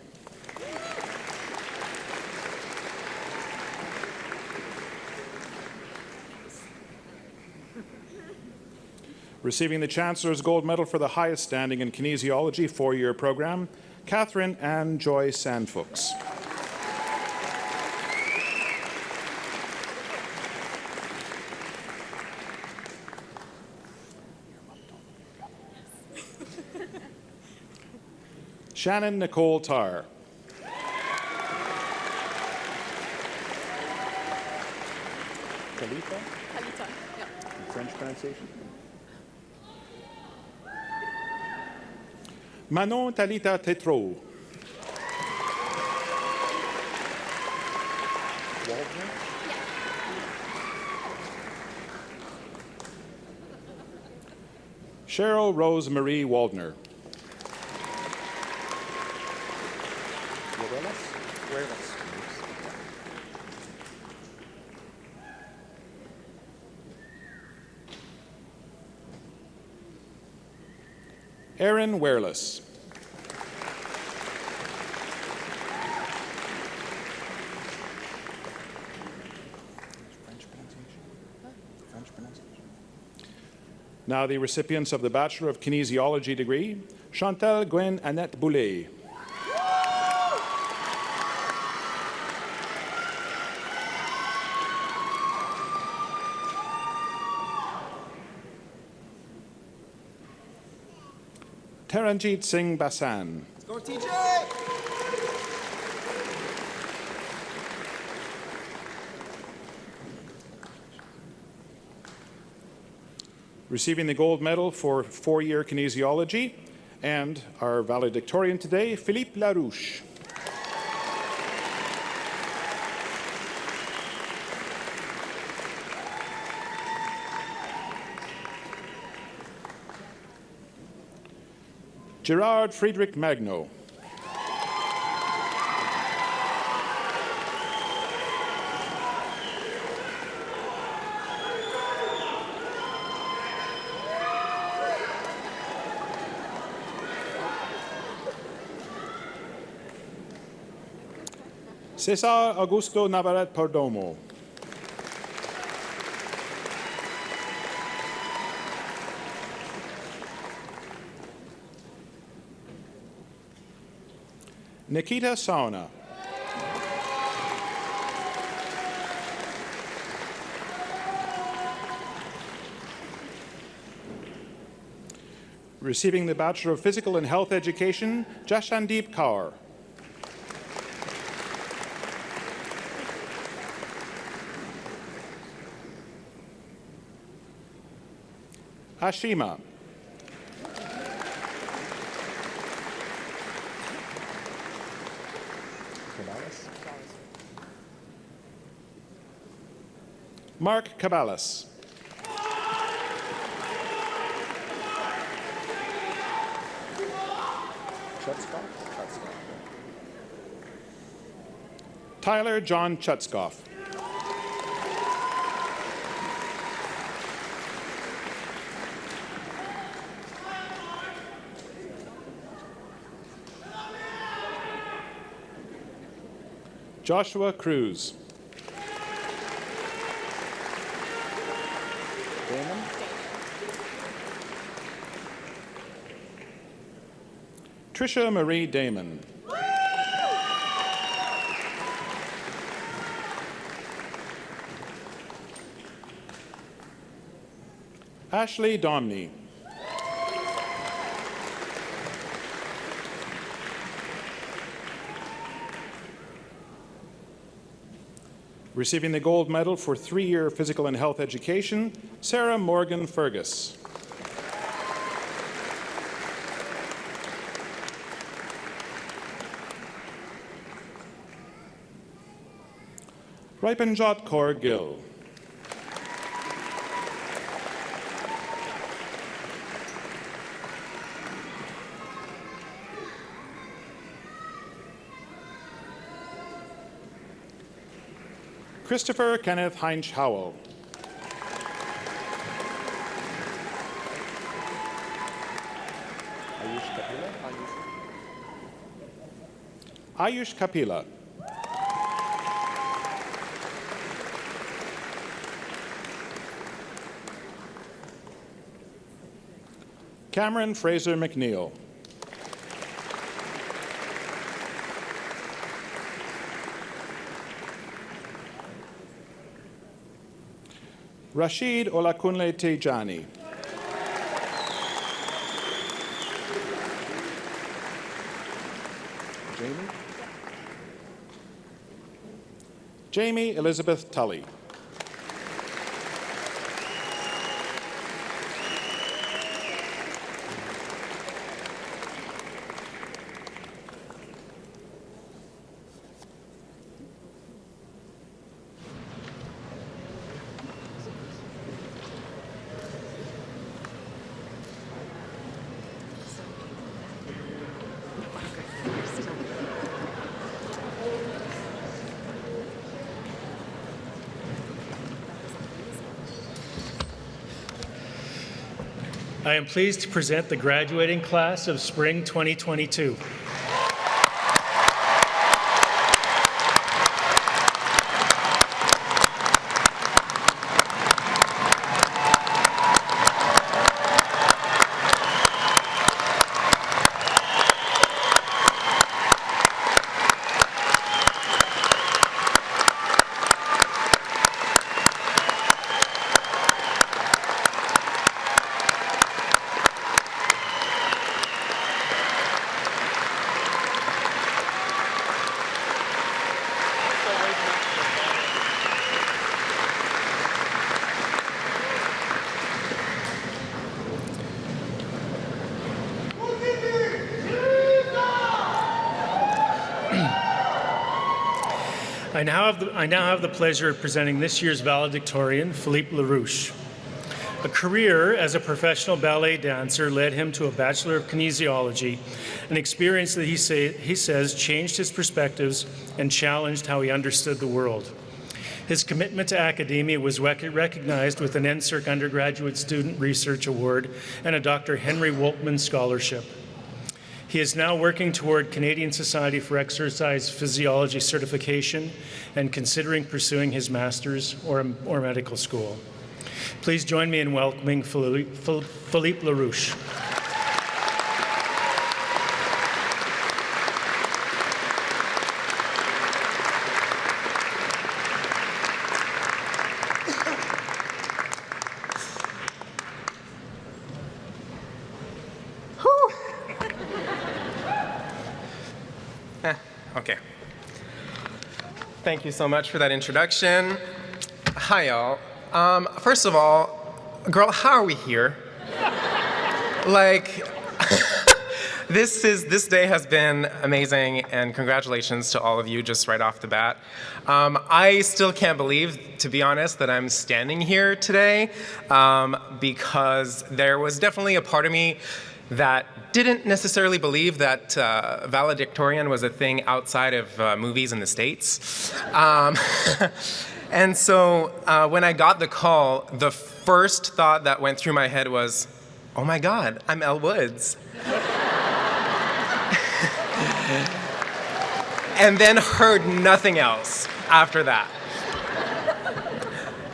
Receiving the Chancellor's Gold Medal for the highest standing in Kinesiology 4-year program, Catherine Ann Joy Sandfuchs. Shannon Nicole Tarr. Talitha, Kalita. Yeah. in French pronunciation. Manon Talita Tetro. Waldner, Cheryl Rose Marie Waldner. Huertas. Aaron Wereless. French pronunciation. French pronunciation. Now the recipients of the Bachelor of Kinesiology degree, Chantal Gwen Annette Boulet. Taranjit Singh Basan. Let's go, TJ! Receiving the gold medal for 4-year kinesiology, and our valedictorian today, Philippe Larouche. Gerard Friedrich Magno. Cesar Augusto Navarrete Perdomo. Nikita Sauna. Receiving the Bachelor of Physical and Health Education, Jashandeep Kaur. Ashima. Caballas, Mark Caballas. Chutzkoff, Tyler John Chutzkoff. Joshua Cruz. Damon, Trisha Marie Damon. Ashley Domney. Receiving the gold medal for 3-year physical and health education, Sarah Morgan Fergus. Ripenjot Kaur Gill. Christopher Kenneth Heinz Howell. Ayush Kapila, Ayush Kapila. Cameron Fraser McNeil. Rashid Olakunle Tejani. Jamie? Jamie Elizabeth Tully. I am pleased to present the graduating class of Spring 2022. I now have the pleasure of presenting this year's valedictorian, Philippe LaRouche. A career as a professional ballet dancer led him to a Bachelor of Kinesiology, an experience that he says changed his perspectives and challenged how he understood the world. His commitment to academia was recognized with an NSERC Undergraduate Student Research Award and a Dr. Henry Woltman Scholarship. He is now working toward Canadian Society for Exercise Physiology certification and considering pursuing his master's or medical school. Please join me in welcoming Philippe LaRouche. Okay. Thank you so much for that introduction. Hi, y'all. First of all, girl, how are we here? Like, this day has been amazing, and congratulations to all of you just right off the bat. I still can't believe, to be honest, that I'm standing here today because there was definitely a part of me that didn't necessarily believe that valedictorian was a thing outside of movies in the States. And so when I got the call, the first thought that went through my head was, oh my God, I'm Elle Woods. And then heard nothing else after that.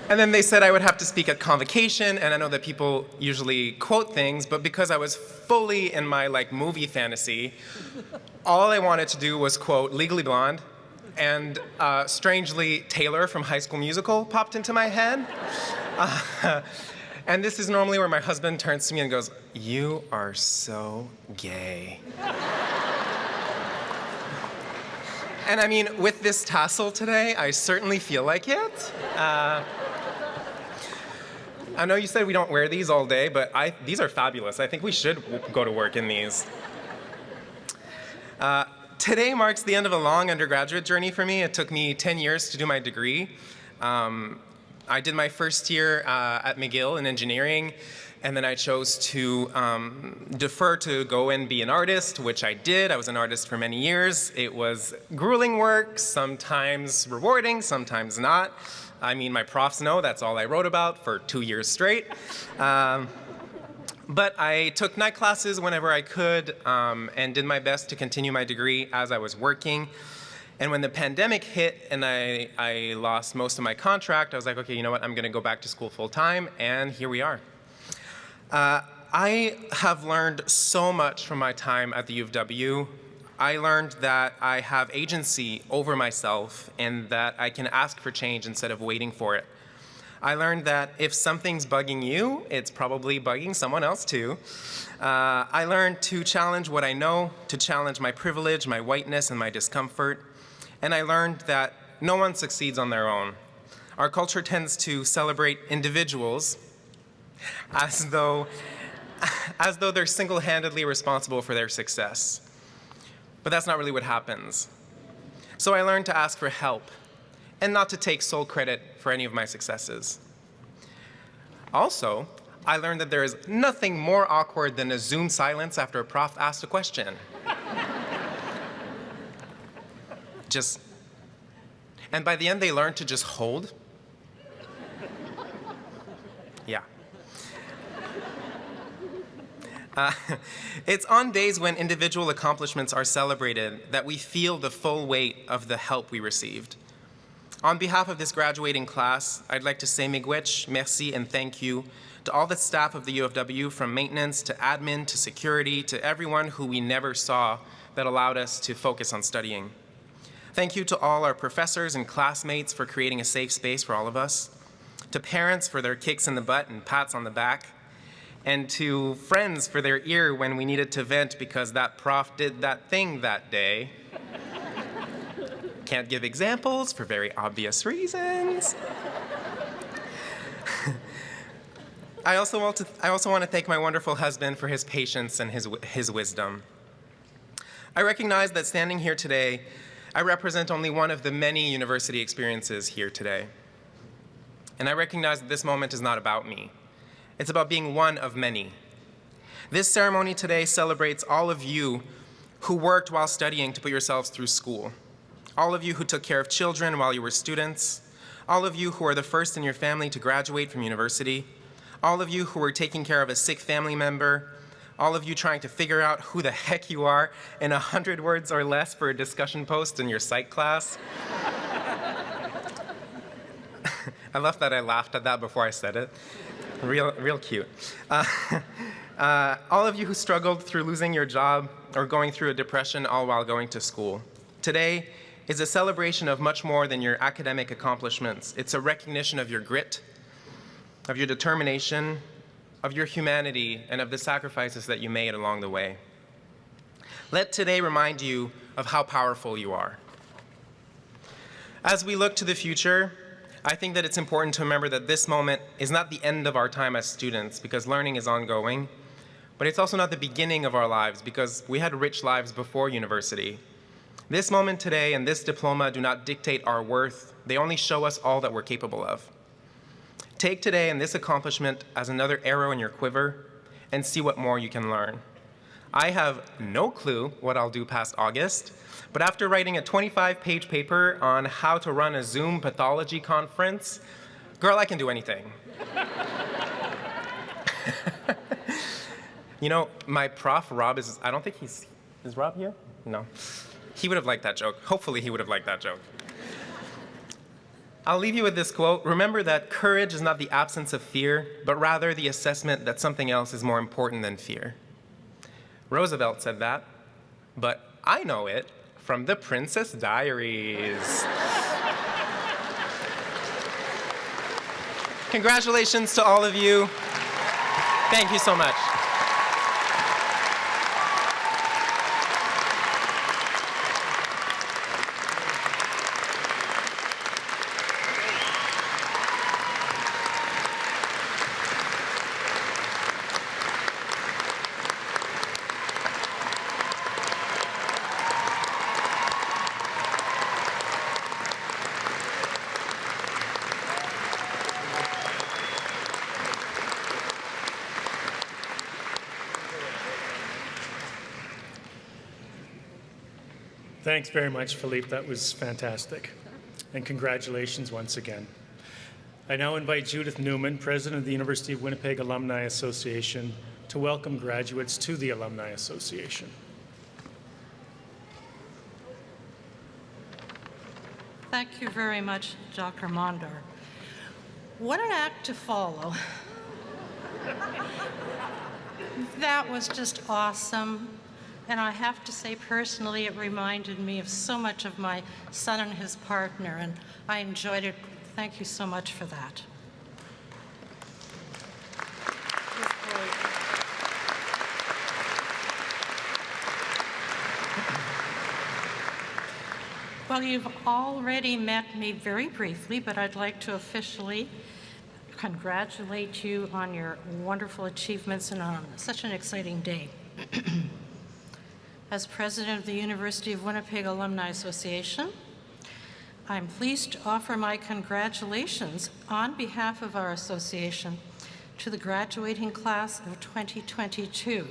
And then they said I would have to speak at Convocation, and I know that people usually quote things, but because I was fully in my movie fantasy, all I wanted to do was quote Legally Blonde, and strangely, Taylor from High School Musical popped into my head. And this is normally where my husband turns to me and goes, "You are so gay." And I mean, with this tassel today, I certainly feel like it. I know you said we don't wear these all day, but these are fabulous. I think we should go to work in these. Today marks the end of a long undergraduate journey for me. It took me 10 years to do my degree. I did my first year at McGill in engineering, and then I chose to defer to go and be an artist, which I did. I was an artist for many years. It was grueling work, sometimes rewarding, sometimes not. I mean, my profs know that's all I wrote about for 2 years straight. But I took night classes whenever I could and did my best to continue my degree as I was working. And when the pandemic hit and I lost most of my contract, I was like, okay, you know what, I'm gonna go back to school full time, and here we are. I have learned so much from my time at the U of W. I learned that I have agency over myself and that I can ask for change instead of waiting for it. I learned that if something's bugging you, it's probably bugging someone else too. I learned to challenge what I know, to challenge my privilege, my whiteness, and my discomfort. And I learned that no one succeeds on their own. Our culture tends to celebrate individuals as though they're single-handedly responsible for their success. But that's not really what happens. So I learned to ask for help and not to take sole credit for any of my successes. Also, I learned that there is nothing more awkward than a Zoom silence after a prof asked a question. And by the end, they learned to just hold. Yeah. It's on days when individual accomplishments are celebrated that we feel the full weight of the help we received. On behalf of this graduating class, I'd like to say miigwech, merci, and thank you to all the staff of the U of W, from maintenance to admin to security to everyone who we never saw that allowed us to focus on studying. Thank you to all our professors and classmates for creating a safe space for all of us, to parents for their kicks in the butt and pats on the back, and to friends for their ear when we needed to vent because that prof did that thing that day. Can't give examples for very obvious reasons. I also want to thank my wonderful husband for his patience and his wisdom. I recognize that standing here today, I represent only one of the many university experiences here today. And I recognize that this moment is not about me. It's about being one of many. This ceremony today celebrates all of you who worked while studying to put yourselves through school. All of you who took care of children while you were students. All of you who are the first in your family to graduate from university. All of you who were taking care of a sick family member. All of you trying to figure out who the heck you are in 100 words or less for a discussion post in your psych class. I love that I laughed at that before I said it. Real cute. All of you who struggled through losing your job or going through a depression all while going to school. Today is a celebration of much more than your academic accomplishments. It's a recognition of your grit, of your determination, of your humanity, and of the sacrifices that you made along the way. Let today remind you of how powerful you are. As we look to the future, I think that it's important to remember that this moment is not the end of our time as students, because learning is ongoing, but it's also not the beginning of our lives, because we had rich lives before university. This moment today and this diploma do not dictate our worth. They only show us all that we're capable of. Take today and this accomplishment as another arrow in your quiver and see what more you can learn. I have no clue what I'll do past August, but after writing a 25-page paper on how to run a Zoom pathology conference, girl, I can do anything. You know, my prof, Rob, I don't think is Rob here? No. He would have liked that joke. Hopefully he would have liked that joke. I'll leave you with this quote. Remember that courage is not the absence of fear, but rather the assessment that something else is more important than fear. Roosevelt said that, but I know it from the Princess Diaries. Congratulations to all of you. Thank you so much. Thanks very much, Philippe. That was fantastic. And congratulations once again. I now invite Judith Newman, President of the University of Winnipeg Alumni Association, to welcome graduates to the Alumni Association. Thank you very much, Dr. Mondor. What an act to follow. That was just awesome. And I have to say, personally, it reminded me of so much of my son and his partner, and I enjoyed it. Thank you so much for that. Well, you've already met me very briefly, but I'd like to officially congratulate you on your wonderful achievements and on such an exciting day. As president of the University of Winnipeg Alumni Association, I'm pleased to offer my congratulations on behalf of our association to the graduating class of 2022.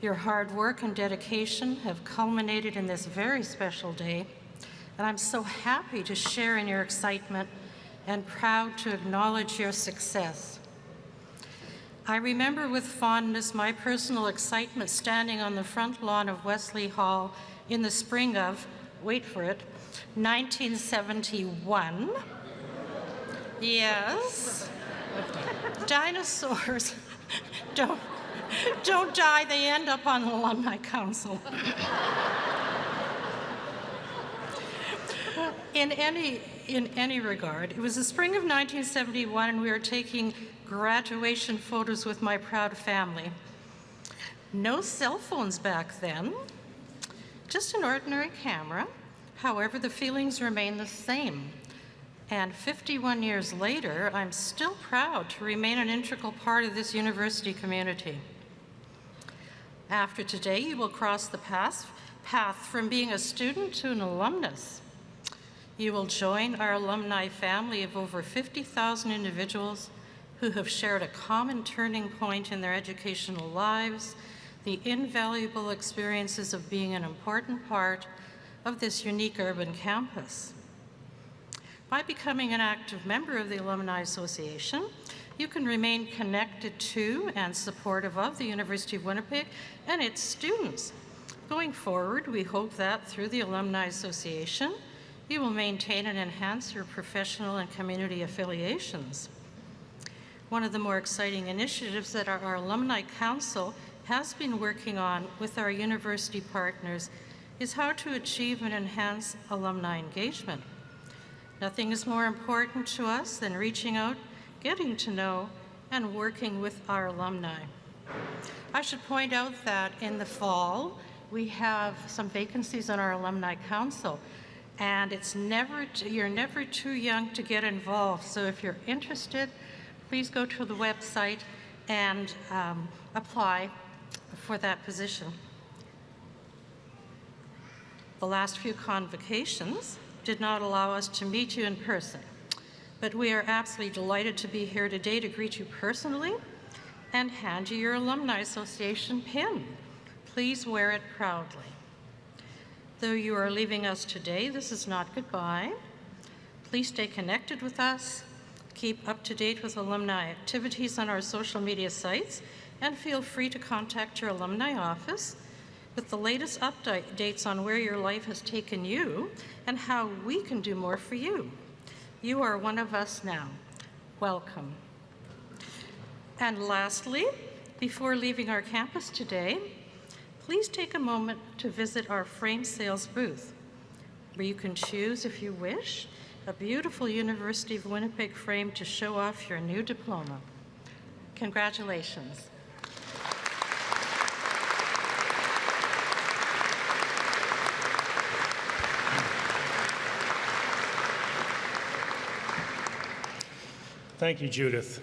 Your hard work and dedication have culminated in this very special day, and I'm so happy to share in your excitement and proud to acknowledge your success. I remember with fondness my personal excitement standing on the front lawn of Wesley Hall in the spring of, wait for it, 1971. Yes. Dinosaurs don't die, they end up on the Alumni Council. In any regard, it was the spring of 1971 and we were taking graduation photos with my proud family. No cell phones back then, just an ordinary camera. However, the feelings remain the same. And 51 years later, I'm still proud to remain an integral part of this university community. After today, you will cross the path from being a student to an alumnus. You will join our alumni family of over 50,000 individuals who have shared a common turning point in their educational lives, the invaluable experiences of being an important part of this unique urban campus. By becoming an active member of the Alumni Association, you can remain connected to and supportive of the University of Winnipeg and its students. Going forward, we hope that through the Alumni Association, you will maintain and enhance your professional and community affiliations. One of the more exciting initiatives that our Alumni Council has been working on with our university partners is how to achieve and enhance alumni engagement. Nothing is more important to us than reaching out, getting to know, and working with our alumni. I should point out that in the fall, we have some vacancies on our Alumni Council, and you're never too young to get involved. So if you're interested, please go to the website and apply for that position. The last few convocations did not allow us to meet you in person, but we are absolutely delighted to be here today to greet you personally and hand you your Alumni Association pin. Please wear it proudly. Though you are leaving us today, this is not goodbye. Please stay connected with us, keep up to date with alumni activities on our social media sites, and feel free to contact your alumni office with the latest updates on where your life has taken you and how we can do more for you. You are one of us now. Welcome. And lastly, before leaving our campus today, please take a moment to visit our frame sales booth, where you can choose, if you wish, a beautiful University of Winnipeg frame to show off your new diploma. Congratulations. Thank you, Judith.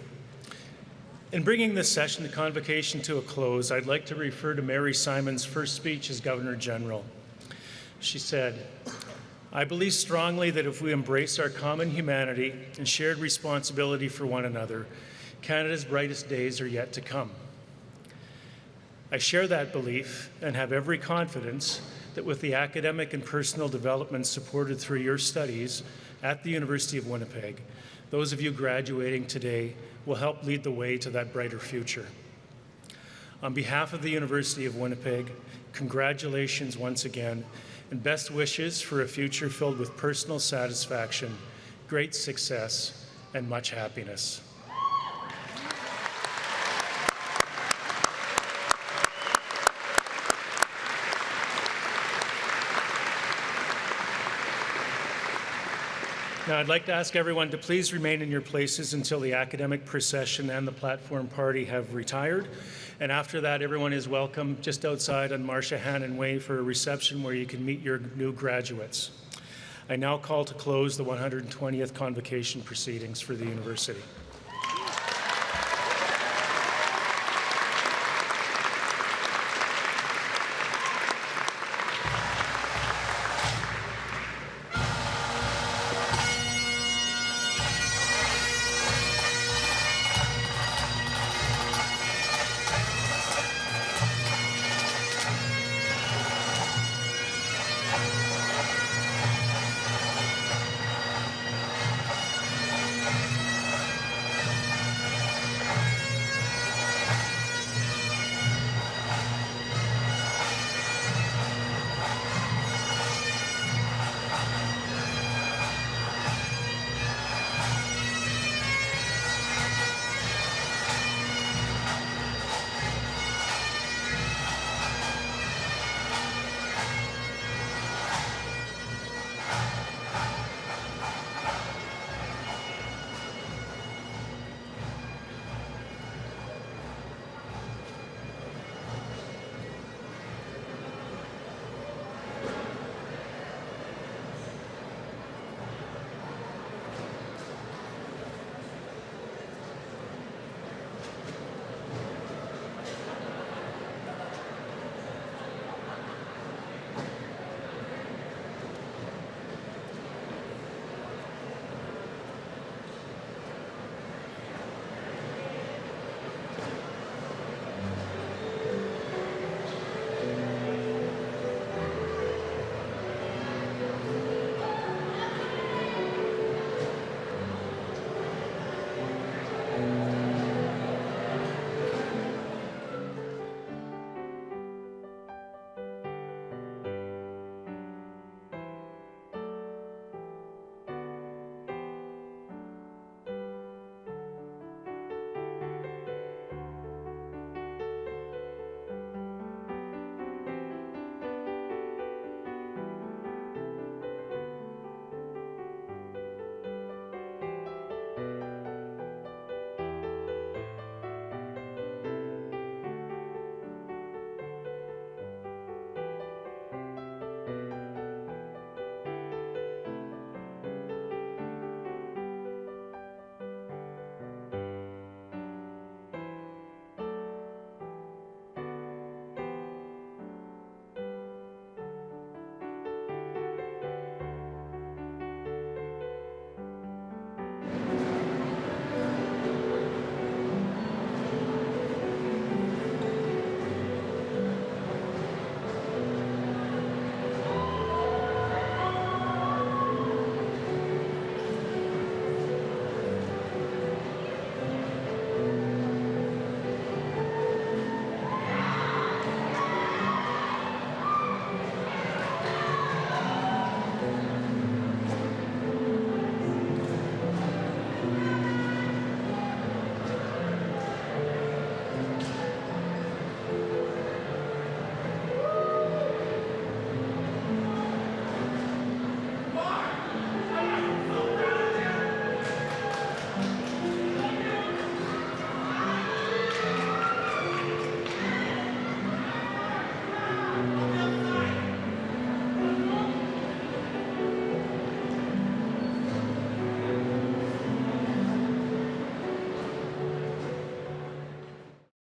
In bringing this session, the Convocation, to a close, I'd like to refer to Mary Simon's first speech as Governor General. She said, "I believe strongly that if we embrace our common humanity and shared responsibility for one another, Canada's brightest days are yet to come." I share that belief and have every confidence that with the academic and personal development supported through your studies at the University of Winnipeg, those of you graduating today will help lead the way to that brighter future. On behalf of the University of Winnipeg, congratulations once again, and best wishes for a future filled with personal satisfaction, great success, and much happiness. Now, I'd like to ask everyone to please remain in your places until the academic procession and the platform party have retired. And after that, everyone is welcome just outside on Marcia Hannon Way for a reception where you can meet your new graduates. I now call to close the 120th Convocation proceedings for the university.